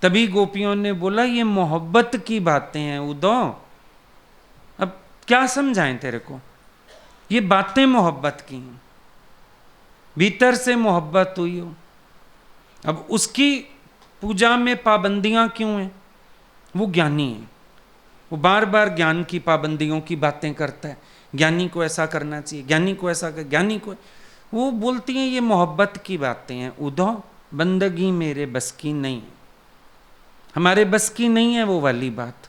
तभी गोपियों ने बोला ये मोहब्बत की बातें हैं उद्धव, अब क्या समझाएं तेरे को? ये बातें मोहब्बत की हैं, भीतर से मोहब्बत हुई हो। अब उसकी पूजा में पाबंदियां क्यों हैं? वो ज्ञानी है, वो बार बार ज्ञान की पाबंदियों की बातें करता है। ज्ञानी को ऐसा करना चाहिए, ज्ञानी को ऐसा कर, ज्ञानी को। वो बोलती हैं ये मोहब्बत की बातें हैं उद्धव, बंदगी मेरे बस की नहीं, हमारे बस की नहीं है वो वाली बात।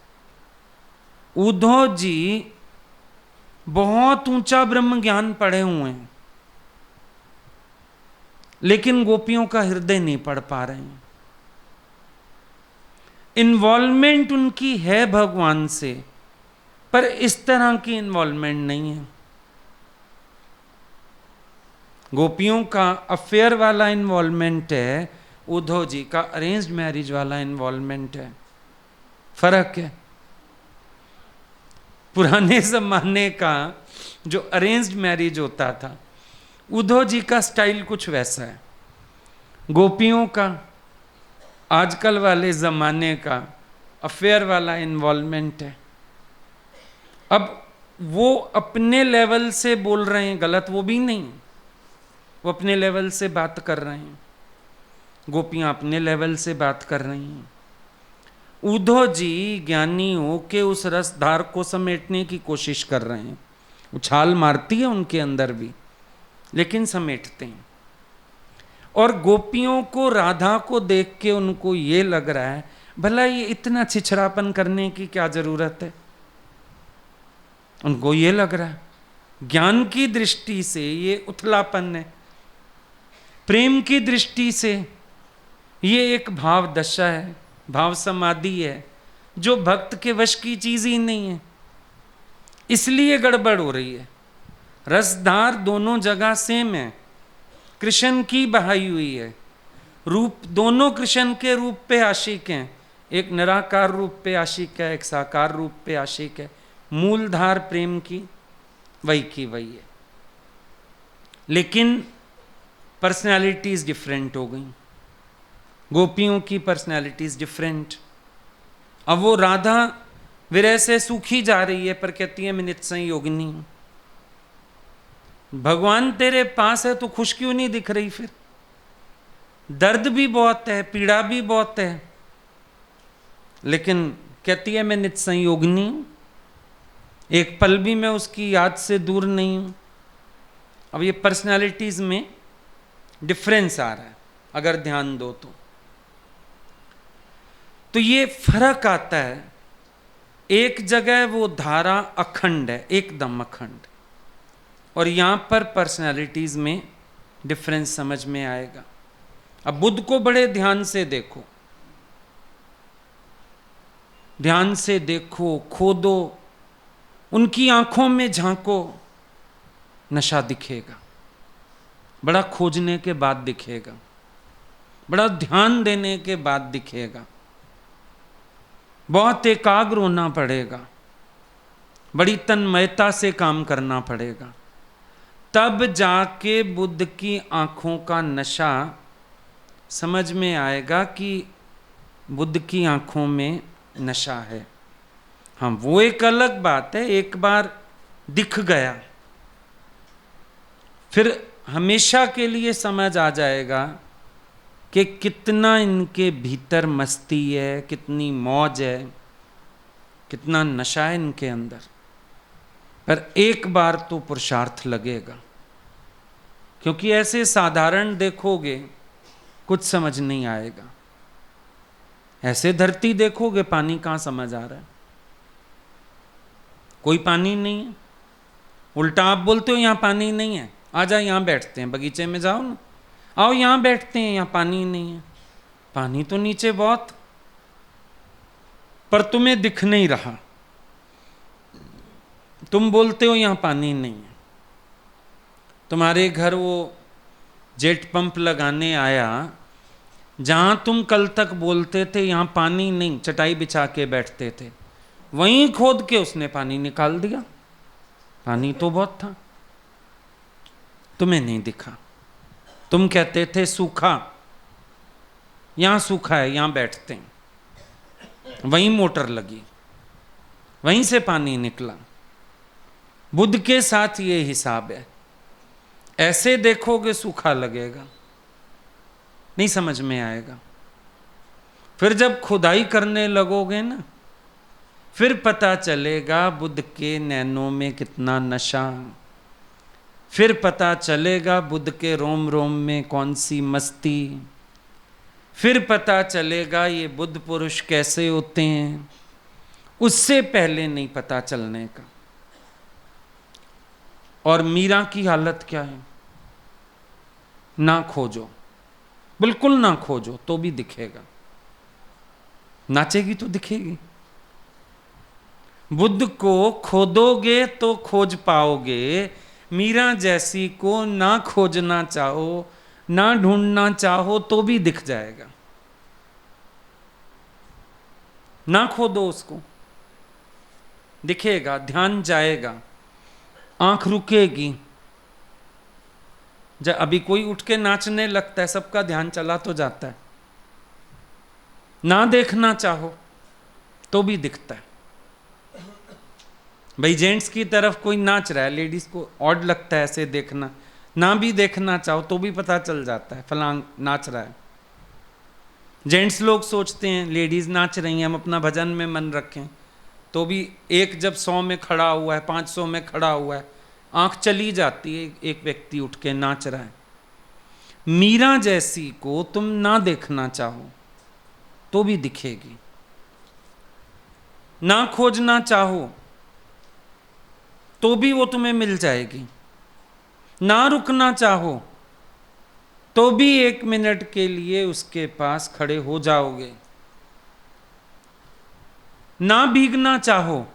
उद्धव जी बहुत ऊंचा ब्रह्म ज्ञान पढ़े हुए हैं, लेकिन गोपियों का हृदय नहीं पढ़ पा रहे हैं। इन्वॉल्वमेंट उनकी है भगवान से, पर इस तरह की इन्वॉल्वमेंट नहीं है। गोपियों का अफेयर वाला इन्वॉल्वमेंट है, उद्धव जी का अरेंज्ड मैरिज वाला इन्वॉल्वमेंट है। फर्क है। पुराने जमाने का जो अरेंज्ड मैरिज होता था, उद्धव जी का स्टाइल कुछ वैसा है। गोपियों का आजकल वाले जमाने का अफेयर वाला इन्वॉल्वमेंट है। अब वो अपने लेवल से बोल रहे हैं, गलत वो भी नहीं, वो अपने लेवल से बात कर रहे हैं, गोपियां अपने लेवल से बात कर रही हैं। उद्धव जी ज्ञानी हो के उस रसधार को समेटने की कोशिश कर रहे हैं। उछाल मारती है उनके अंदर भी, लेकिन समेटते हैं। और गोपियों को, राधा को देख के उनको ये लग रहा है भला ये इतना छिछड़ापन करने की क्या जरूरत है। उनको ये लग रहा है, ज्ञान की दृष्टि से ये उथलापन है, प्रेम की दृष्टि से ये एक भाव दशा है, भाव समाधि है, जो भक्त के वश की चीज ही नहीं है। इसलिए गड़बड़ हो रही है। रसधार दोनों जगह सेम है, कृष्ण की बहाई हुई है। रूप दोनों कृष्ण के रूप पे आशिक हैं, एक निराकार रूप पे आशिक है, एक साकार रूप पे आशिक है। मूलधार प्रेम की वही है, लेकिन पर्सनैलिटीज डिफरेंट हो गई। गोपियों की पर्सनैलिटीज डिफरेंट। अब वो राधा विरह से सूखी जा रही है, पर कहती है मैं नित्य संयोगिनी। भगवान तेरे पास है तो खुश क्यों नहीं दिख रही? फिर दर्द भी बहुत है, पीड़ा भी बहुत है, लेकिन कहती है मैं नित्य संयोगिनी हूं, एक पल भी मैं उसकी याद से दूर नहीं हूं। अब ये पर्सनैलिटीज में डिफरेंस आ रहा है, अगर ध्यान दो तो ये फर्क आता है। एक जगह वो धारा अखंड है, एकदम अखंड, और यहां पर पर्सनैलिटीज में डिफरेंस समझ में आएगा। अब बुद्ध को बड़े ध्यान से देखो, ध्यान से देखो, खोदो, उनकी आंखों में झांको, नशा दिखेगा। बड़ा खोजने के बाद दिखेगा, बड़ा ध्यान देने के बाद दिखेगा, बहुत एकाग्र होना पड़ेगा, बड़ी तन्मयता से काम करना पड़ेगा, तब जाके बुद्ध की आंखों का नशा समझ में आएगा कि बुद्ध की आंखों में नशा है। हाँ, वो एक अलग बात है, एक बार दिख गया फिर हमेशा के लिए समझ आ जाएगा कि कितना इनके भीतर मस्ती है, कितनी मौज है, कितना नशा है इनके अंदर। पर एक बार तो पुरुषार्थ लगेगा, क्योंकि ऐसे साधारण देखोगे कुछ समझ नहीं आएगा। ऐसे धरती देखोगे, पानी कहाँ समझ आ रहा है? कोई पानी नहीं है। उल्टा आप बोलते हो यहाँ पानी नहीं है, आ जा यहाँ बैठते हैं, बगीचे में जाओ ना, आओ यहाँ बैठते हैं, यहाँ पानी नहीं है। पानी तो नीचे बहुत, पर तुम्हें दिख नहीं रहा। तुम बोलते हो यहाँ पानी नहीं है। तुम्हारे घर वो जेट पंप लगाने आया, जहां तुम कल तक बोलते थे यहाँ पानी नहीं, चटाई बिछा के बैठते थे, वहीं खोद के उसने पानी निकाल दिया। पानी तो बहुत था, तुम्हें नहीं दिखा। तुम कहते थे सूखा, यहां सूखा है, यहां बैठते हैं, वहीं मोटर लगी, वहीं से पानी निकला। बुद्ध के साथ ये हिसाब है। ऐसे देखोगे सूखा लगेगा, नहीं समझ में आएगा। फिर जब खुदाई करने लगोगे ना, फिर पता चलेगा बुद्ध के नैनों में कितना नशा। फिर पता चलेगा बुद्ध के रोम रोम में कौन सी मस्ती। फिर पता चलेगा ये बुद्ध पुरुष कैसे होते हैं। उससे पहले नहीं पता चलने का। और मीरा की हालत क्या है? ना खोजो, बिल्कुल ना खोजो तो भी दिखेगा। नाचेगी तो दिखेगी। बुद्ध को खोदोगे तो खोज पाओगे। मीरा जैसी को ना खोजना चाहो, ना ढूंढना चाहो तो भी दिख जाएगा। ना खोदो उसको, दिखेगा। ध्यान जाएगा, आंख रुकेगी। जब अभी कोई उठ के नाचने लगता है, सबका ध्यान चला तो जाता है। ना देखना चाहो तो भी दिखता है। भाई जेंट्स की तरफ कोई नाच रहा है, लेडीज को ऑड लगता है ऐसे देखना। ना भी देखना चाहो तो भी पता चल जाता है फलांग नाच रहा है। जेंट्स लोग सोचते हैं लेडीज नाच रही हैं, हम अपना भजन में मन रखें, तो भी एक जब 100 में खड़ा हुआ है, 500 में खड़ा हुआ है, आंख चली जाती है, एक व्यक्ति उठ के नाच रहा है। मीरा जैसी को तुम ना देखना चाहो तो भी दिखेगी। ना खोजना चाहो तो भी वो तुम्हें मिल जाएगी। ना रुकना चाहो तो भी 1 मिनट के लिए उसके पास खड़े हो जाओगे। ना भीगना चाहो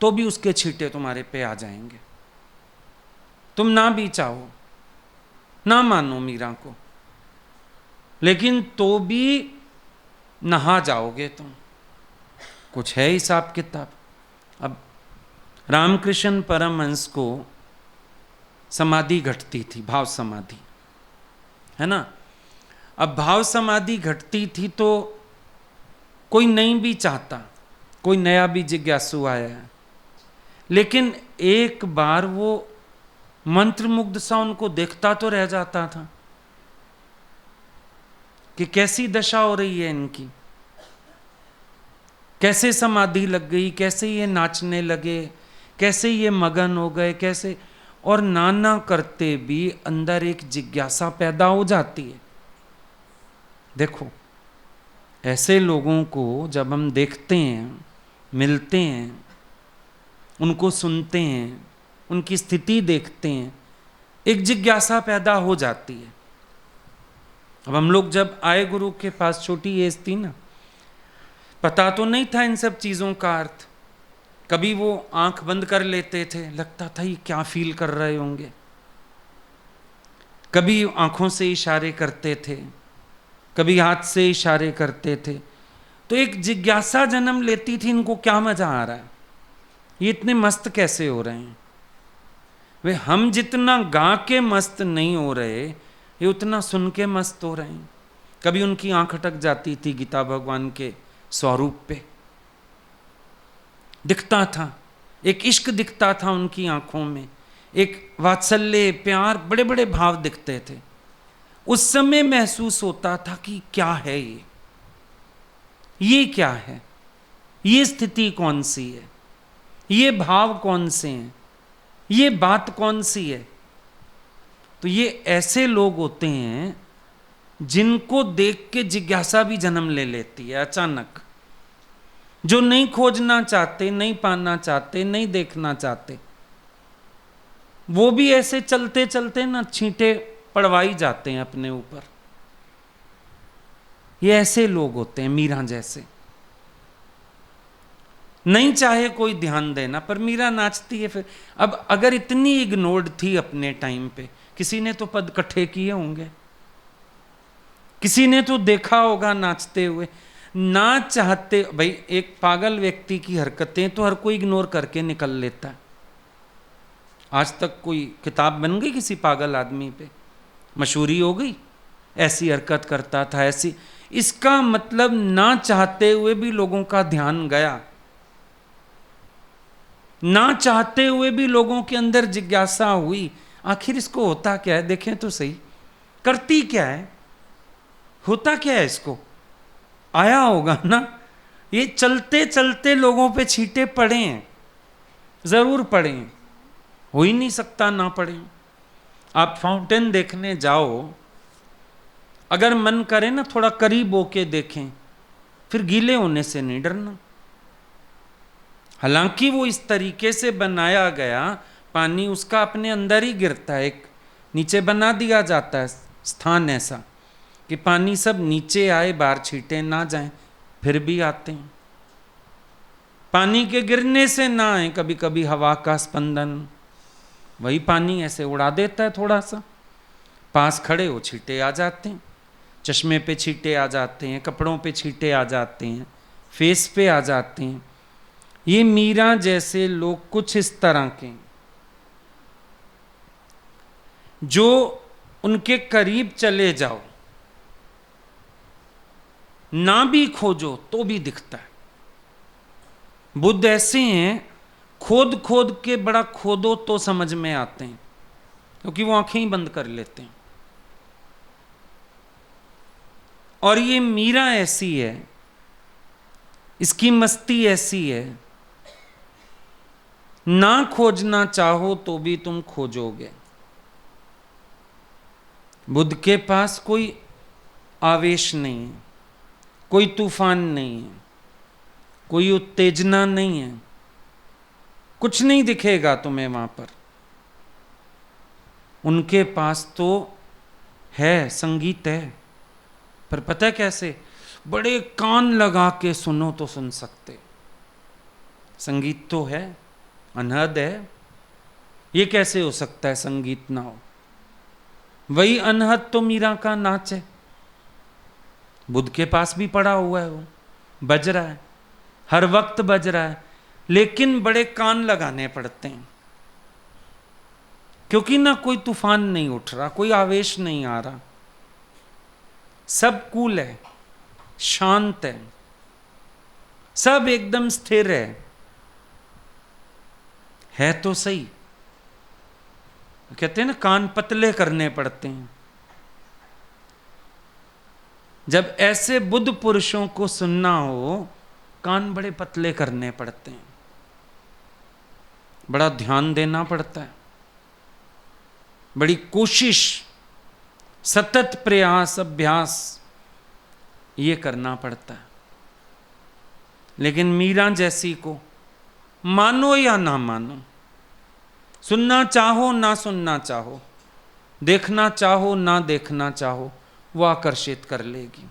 तो भी उसके छींटे तुम्हारे पे आ जाएंगे। तुम ना भी चाहो, ना मानो मीरा को, लेकिन तो भी नहा जाओगे तुम। कुछ है हिसाब किताब। अब रामकृष्ण परमहंस को समाधि घटती थी, भाव समाधि, है ना। अब भाव समाधि घटती थी तो कोई नहीं भी चाहता, कोई नया भी जिज्ञासु आया है, लेकिन एक बार वो मंत्रमुग्ध सा उनको देखता तो रह जाता था कि कैसी दशा हो रही है इनकी, कैसे समाधि लग गई, कैसे ये नाचने लगे, कैसे ये मगन हो गए, कैसे। और नाना करते भी अंदर एक जिज्ञासा पैदा हो जाती है। देखो, ऐसे लोगों को जब हम देखते हैं, मिलते हैं, उनको सुनते हैं, उनकी स्थिति देखते हैं, एक जिज्ञासा पैदा हो जाती है। अब हम लोग जब आए गुरु के पास, छोटी एज थी ना, पता तो नहीं था इन सब चीज़ों का अर्थ। कभी वो आंख बंद कर लेते थे, लगता था ये क्या फील कर रहे होंगे, कभी आंखों से इशारे करते थे, कभी हाथ से इशारे करते थे। तो एक जिज्ञासा जन्म लेती थी, इनको क्या मजा आ रहा है, ये इतने मस्त कैसे हो रहे हैं। वे हम जितना गा के मस्त नहीं हो रहे, ये उतना सुन के मस्त हो रहे हैं। कभी उनकी आंख अटक जाती थी गीता भगवान के स्वरूप पे, दिखता था एक इश्क, दिखता था उनकी आंखों में, एक वात्सल्य, प्यार, बड़े बड़े भाव दिखते थे। उस समय महसूस होता था कि क्या है ये क्या है, ये स्थिति कौन सी है, ये भाव कौन से हैं, ये बात कौन सी है। तो ये ऐसे लोग होते हैं जिनको देख के जिज्ञासा भी जन्म ले लेती है अचानक, जो नहीं खोजना चाहते, नहीं पाना चाहते, नहीं देखना चाहते, वो भी ऐसे चलते चलते ना छींटे पड़वाई जाते हैं अपने ऊपर। ये ऐसे लोग होते हैं मीरा जैसे, नहीं चाहे कोई ध्यान देना, पर मीरा नाचती है। फिर अब अगर इतनी इग्नोर्ड थी अपने टाइम पे, किसी ने तो पद इकट्ठे किए होंगे, किसी ने तो देखा होगा नाचते हुए। ना चाहते, भाई एक पागल व्यक्ति की हरकतें तो हर कोई इग्नोर करके निकल लेता है। आज तक कोई किताब बन गई किसी पागल आदमी पे, मशहूरी हो गई, ऐसी हरकत करता था, ऐसी। इसका मतलब ना चाहते हुए भी लोगों का ध्यान गया, ना चाहते हुए भी लोगों के अंदर जिज्ञासा हुई, आखिर इसको होता क्या है, देखें तो सही, करती क्या है, होता क्या है इसको। आया होगा ना, ये चलते चलते लोगों पे छींटे पड़े हैं, जरूर पड़े हैं, हो ही नहीं सकता ना पड़े। आप फाउंटेन देखने जाओ, अगर मन करे ना थोड़ा करीब होके देखें, फिर गीले होने से नहीं डरना। हालांकि वो इस तरीके से बनाया गया, पानी उसका अपने अंदर ही गिरता है, एक नीचे बना दिया जाता है स्थान ऐसा कि पानी सब नीचे आए, बाहर छींटे ना जाएं, फिर भी आते हैं। पानी के गिरने से ना आए, कभी कभी हवा का स्पंदन वही पानी ऐसे उड़ा देता है, थोड़ा सा पास खड़े हो छींटे आ जाते हैं, चश्मे पे छींटे आ जाते हैं, कपड़ों पे छींटे आ जाते हैं, फेस पे आ जाते हैं। ये मीरा जैसे लोग कुछ इस तरह के, जो उनके करीब चले जाओ, ना भी खोजो तो भी दिखता है। बुद्ध ऐसे हैं, खोद खोद के बड़ा खोदो तो समझ में आते हैं, क्योंकि वो आंखें ही बंद कर लेते हैं। और ये मीरा ऐसी है, इसकी मस्ती ऐसी है, ना खोजना चाहो तो भी तुम खोजोगे। बुद्ध के पास कोई आवेश नहीं है, कोई तूफान नहीं है, कोई उत्तेजना नहीं है, कुछ नहीं दिखेगा तुम्हें वहां पर। उनके पास तो है, संगीत है, पर पता है कैसे, बड़े कान लगा के सुनो तो सुन सकते। संगीत तो है, अनहद है, ये कैसे हो सकता है संगीत ना हो। वही अनहद तो मीरा का नाच है, बुद्ध के पास भी पड़ा हुआ है, वो बज रहा है, हर वक्त बज रहा है, लेकिन बड़े कान लगाने पड़ते हैं, क्योंकि ना कोई तूफान नहीं उठ रहा, कोई आवेश नहीं आ रहा, सब कूल है, शांत है, सब एकदम स्थिर है तो सही। कहते हैं ना कान पतले करने पड़ते हैं। जब ऐसे बुद्ध पुरुषों को सुनना हो, कान बड़े पतले करने पड़ते हैं, बड़ा ध्यान देना पड़ता है, बड़ी कोशिश, सतत प्रयास, अभ्यास ये करना पड़ता है। लेकिन मीरा जैसी को मानो या ना मानो, सुनना चाहो ना सुनना चाहो, देखना चाहो ना देखना चाहो, वो आकर्षित कर लेगी।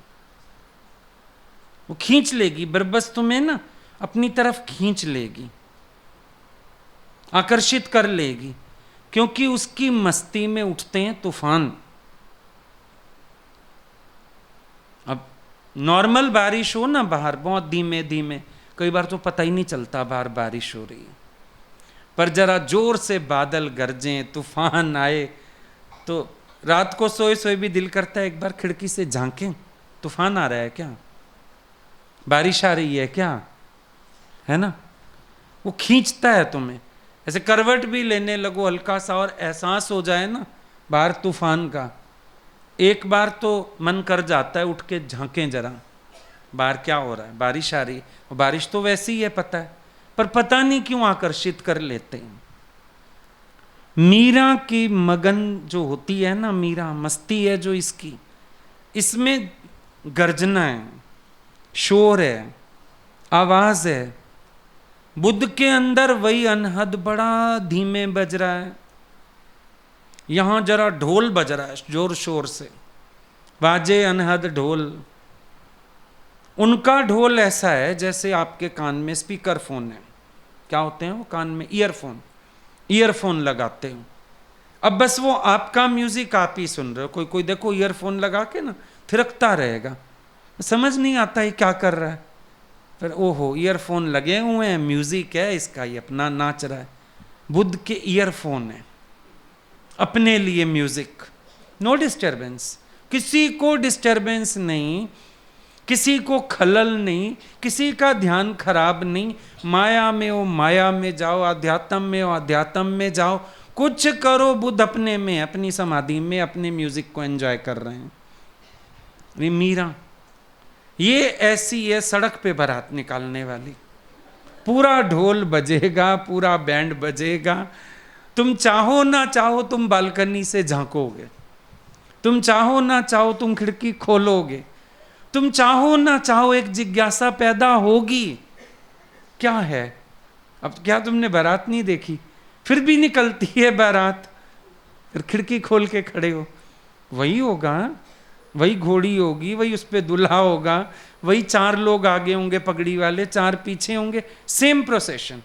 वो खींच लेगी, बस तुम्हें ना अपनी तरफ खींच लेगी, आकर्षित कर लेगी, क्योंकि उसकी मस्ती में उठते हैं तूफान। अब नॉर्मल बारिश हो ना बाहर, बहुत धीमे धीमे, कई बार तो पता ही नहीं चलता बाहर बारिश हो रही है, पर जरा जोर से बादल गरजें, तूफान आए, तो रात को सोए सोए भी दिल करता है एक बार खिड़की से झांकें, तूफान आ रहा है क्या, बारिश आ रही है क्या, है ना। वो खींचता है तुम्हें, ऐसे करवट भी लेने लगो हल्का सा और एहसास हो जाए ना बाहर तूफान का, एक बार तो मन कर जाता है उठ के झांकें जरा बाहर क्या हो रहा है, बारिश आ रही है। बारिश तो वैसी ही है पता है, पर पता नहीं क्यों आकर्षित कर लेते हैं। मीरा की मगन जो होती है ना, मीरा मस्ती है जो इसकी, इसमें गर्जना है, शोर है, आवाज है। बुद्ध के अंदर वही अनहद बड़ा धीमे बज रहा है, यहां जरा ढोल बज रहा है जोर शोर से, बाजे अनहद ढोल। उनका ढोल ऐसा है जैसे आपके कान में स्पीकर फोन है, क्या होते हैं वो कान में, ईयरफोन लगाते हो। अब बस वो आपका म्यूजिक आप ही सुन रहे हो, कोई कोई देखो ईयरफोन लगा के ना थिरकता रहेगा, समझ नहीं आता है क्या कर रहा है, फिर ओहो ईयरफोन लगे हुए हैं, म्यूजिक है इसका, ये अपना नाच रहा है। बुद्ध के ईयरफोन है, अपने लिए म्यूजिक, नो डिस्टरबेंस, किसी को डिस्टरबेंस नहीं, किसी को खलल नहीं, किसी का ध्यान खराब नहीं। माया में हो माया में जाओ, अध्यात्म में हो अध्यात्म में जाओ, कुछ करो, बुद्ध अपने में, अपनी समाधि में अपने म्यूजिक को एंजॉय कर रहे हैं। ये मीरा, ये ऐसी है सड़क पे बारात निकालने वाली, पूरा ढोल बजेगा, पूरा बैंड बजेगा, तुम चाहो ना चाहो तुम बालकनी से झांकोगे, तुम चाहो ना चाहो तुम खिड़की खोलोगे, तुम चाहो ना चाहो एक जिज्ञासा पैदा होगी, क्या है। अब क्या तुमने बारात नहीं देखी, फिर भी निकलती है बारात, फिर खिड़की खोल के खड़े हो, वही होगा, वही घोड़ी होगी, वही उस पर दूल्हा होगा, वही 4 लोग आगे होंगे पगड़ी वाले, 4 पीछे होंगे, सेम प्रोसेशन,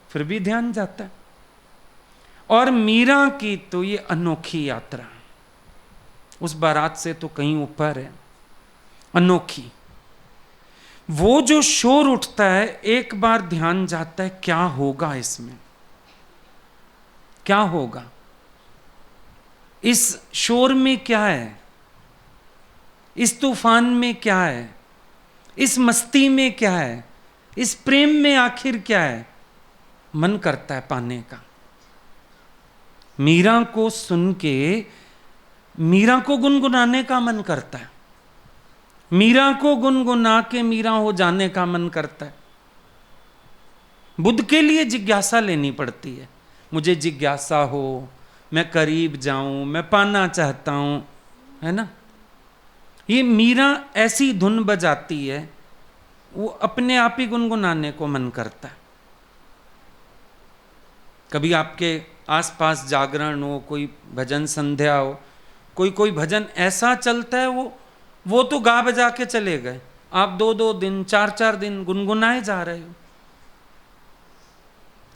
फिर भी ध्यान जाता है। और मीरा की तो ये अनोखी यात्रा उस बारात से तो कहीं ऊपर है, अनोखी। वो जो शोर उठता है, एक बार ध्यान जाता है क्या होगा इसमें, क्या होगा इस शोर में, क्या है इस तूफान में, क्या है इस मस्ती में, क्या है इस प्रेम में, आखिर क्या है। मन करता है पाने का। मीरा को सुन के मीरा को गुनगुनाने का मन करता है, मीरा को गुनगुना के मीरा हो जाने का मन करता है। बुद्ध के लिए जिज्ञासा लेनी पड़ती है, मुझे जिज्ञासा हो, मैं करीब जाऊं, मैं पाना चाहता हूं, है ना। ये मीरा ऐसी धुन बजाती है, वो अपने आप ही गुनगुनाने को मन करता है। कभी आपके आसपास जागरण हो, कोई भजन संध्या हो, कोई भजन ऐसा चलता है, वो तो गा बजा के चले गए, आप 2-2 दिन 4-4 दिन गुनगुनाए जा रहे हो।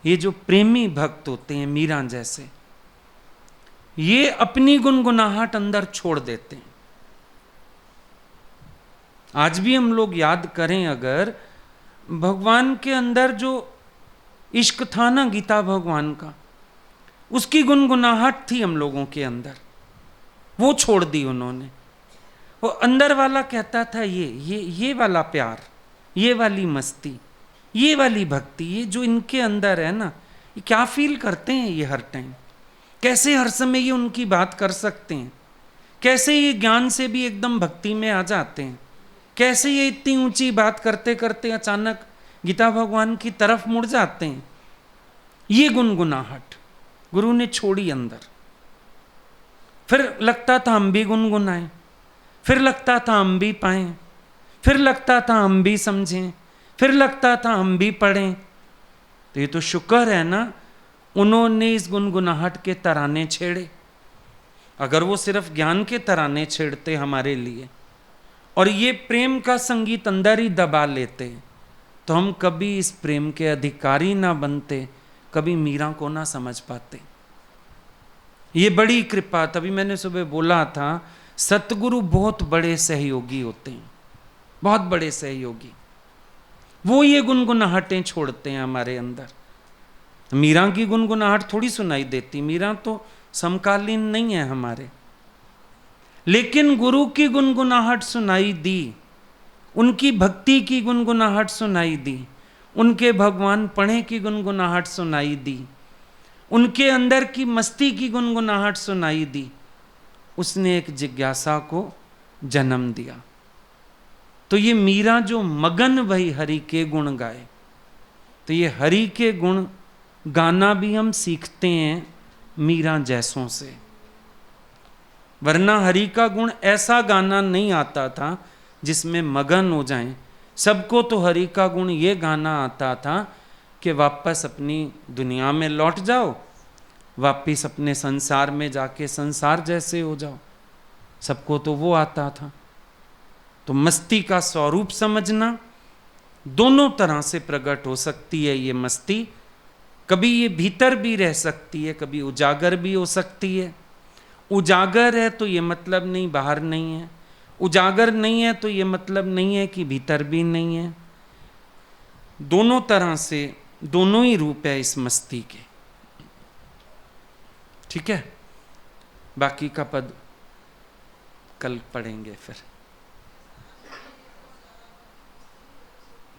ये जो प्रेमी भक्त होते हैं मीरा जैसे, ये अपनी गुनगुनाहट अंदर छोड़ देते हैं। आज भी हम लोग याद करें, अगर भगवान के अंदर जो इश्क था ना गीता भगवान का, उसकी गुनगुनाहट थी हम लोगों के अंदर, वो छोड़ दी उन्होंने। वो अंदर वाला कहता था ये वाला प्यार, ये वाली मस्ती, ये वाली भक्ति, ये जो इनके अंदर है ना, ये क्या फील करते हैं ये हर टाइम, कैसे हर समय ये उनकी बात कर सकते हैं, कैसे ये ज्ञान से भी एकदम भक्ति में आ जाते हैं, कैसे ये इतनी ऊंची बात करते करते अचानक गीता भगवान की तरफ मुड़ जाते हैं। ये गुनगुनाहट गुरु ने छोड़ी अंदर। फिर लगता था हम भी गुनगुनाएं, फिर लगता था हम भी पाएं, फिर लगता था हम भी समझें, फिर लगता था हम भी पढ़ें। तो ये तो शुक्र है ना, उन्होंने इस गुनगुनाहट के तराने छेड़े। अगर वो सिर्फ ज्ञान के तराने छेड़ते हमारे लिए, और ये प्रेम का संगीत अंदर ही दबा लेते, तो हम कभी इस प्रेम के अधिकारी ना बनते, कभी मीरा को ना समझ पाते। ये बड़ी कृपा, तभी मैंने सुबह बोला था, सतगुरु बहुत बड़े सहयोगी होते हैं, बहुत बड़े सहयोगी। वो ये गुनगुनाहटें छोड़ते हैं हमारे अंदर। मीरा की गुनगुनाहट थोड़ी सुनाई देती, मीरा तो समकालीन नहीं है हमारे, लेकिन गुरु की गुनगुनाहट सुनाई दी, उनकी भक्ति की गुनगुनाहट सुनाई दी, उनके भगवान पढ़े की गुनगुनाहट सुनाई दी, उनके अंदर की मस्ती की गुनगुनाहट सुनाई दी। उसने एक जिज्ञासा को जन्म दिया। तो ये मीरा जो मगन वही हरि के गुण गाए, तो ये हरि के गुण गाना भी हम सीखते हैं मीरा जैसों से। वरना हरि का गुण ऐसा गाना नहीं आता था जिसमें मगन हो जाएं। सबको तो हरि का गुण ये गाना आता था कि वापस अपनी दुनिया में लौट जाओ, वापस अपने संसार में जाके संसार जैसे हो जाओ, सबको तो वो आता था। तो मस्ती का स्वरूप समझना, दोनों तरह से प्रकट हो सकती है ये मस्ती। कभी ये भीतर भी रह सकती है, कभी उजागर भी हो सकती है। उजागर है तो ये मतलब नहीं बाहर नहीं है, उजागर नहीं है तो ये मतलब नहीं है कि भीतर भी नहीं है। दोनों तरह से, दोनों ही रूप है इस मस्ती के। ठीक है, बाकी का पद कल पढ़ेंगे फिर।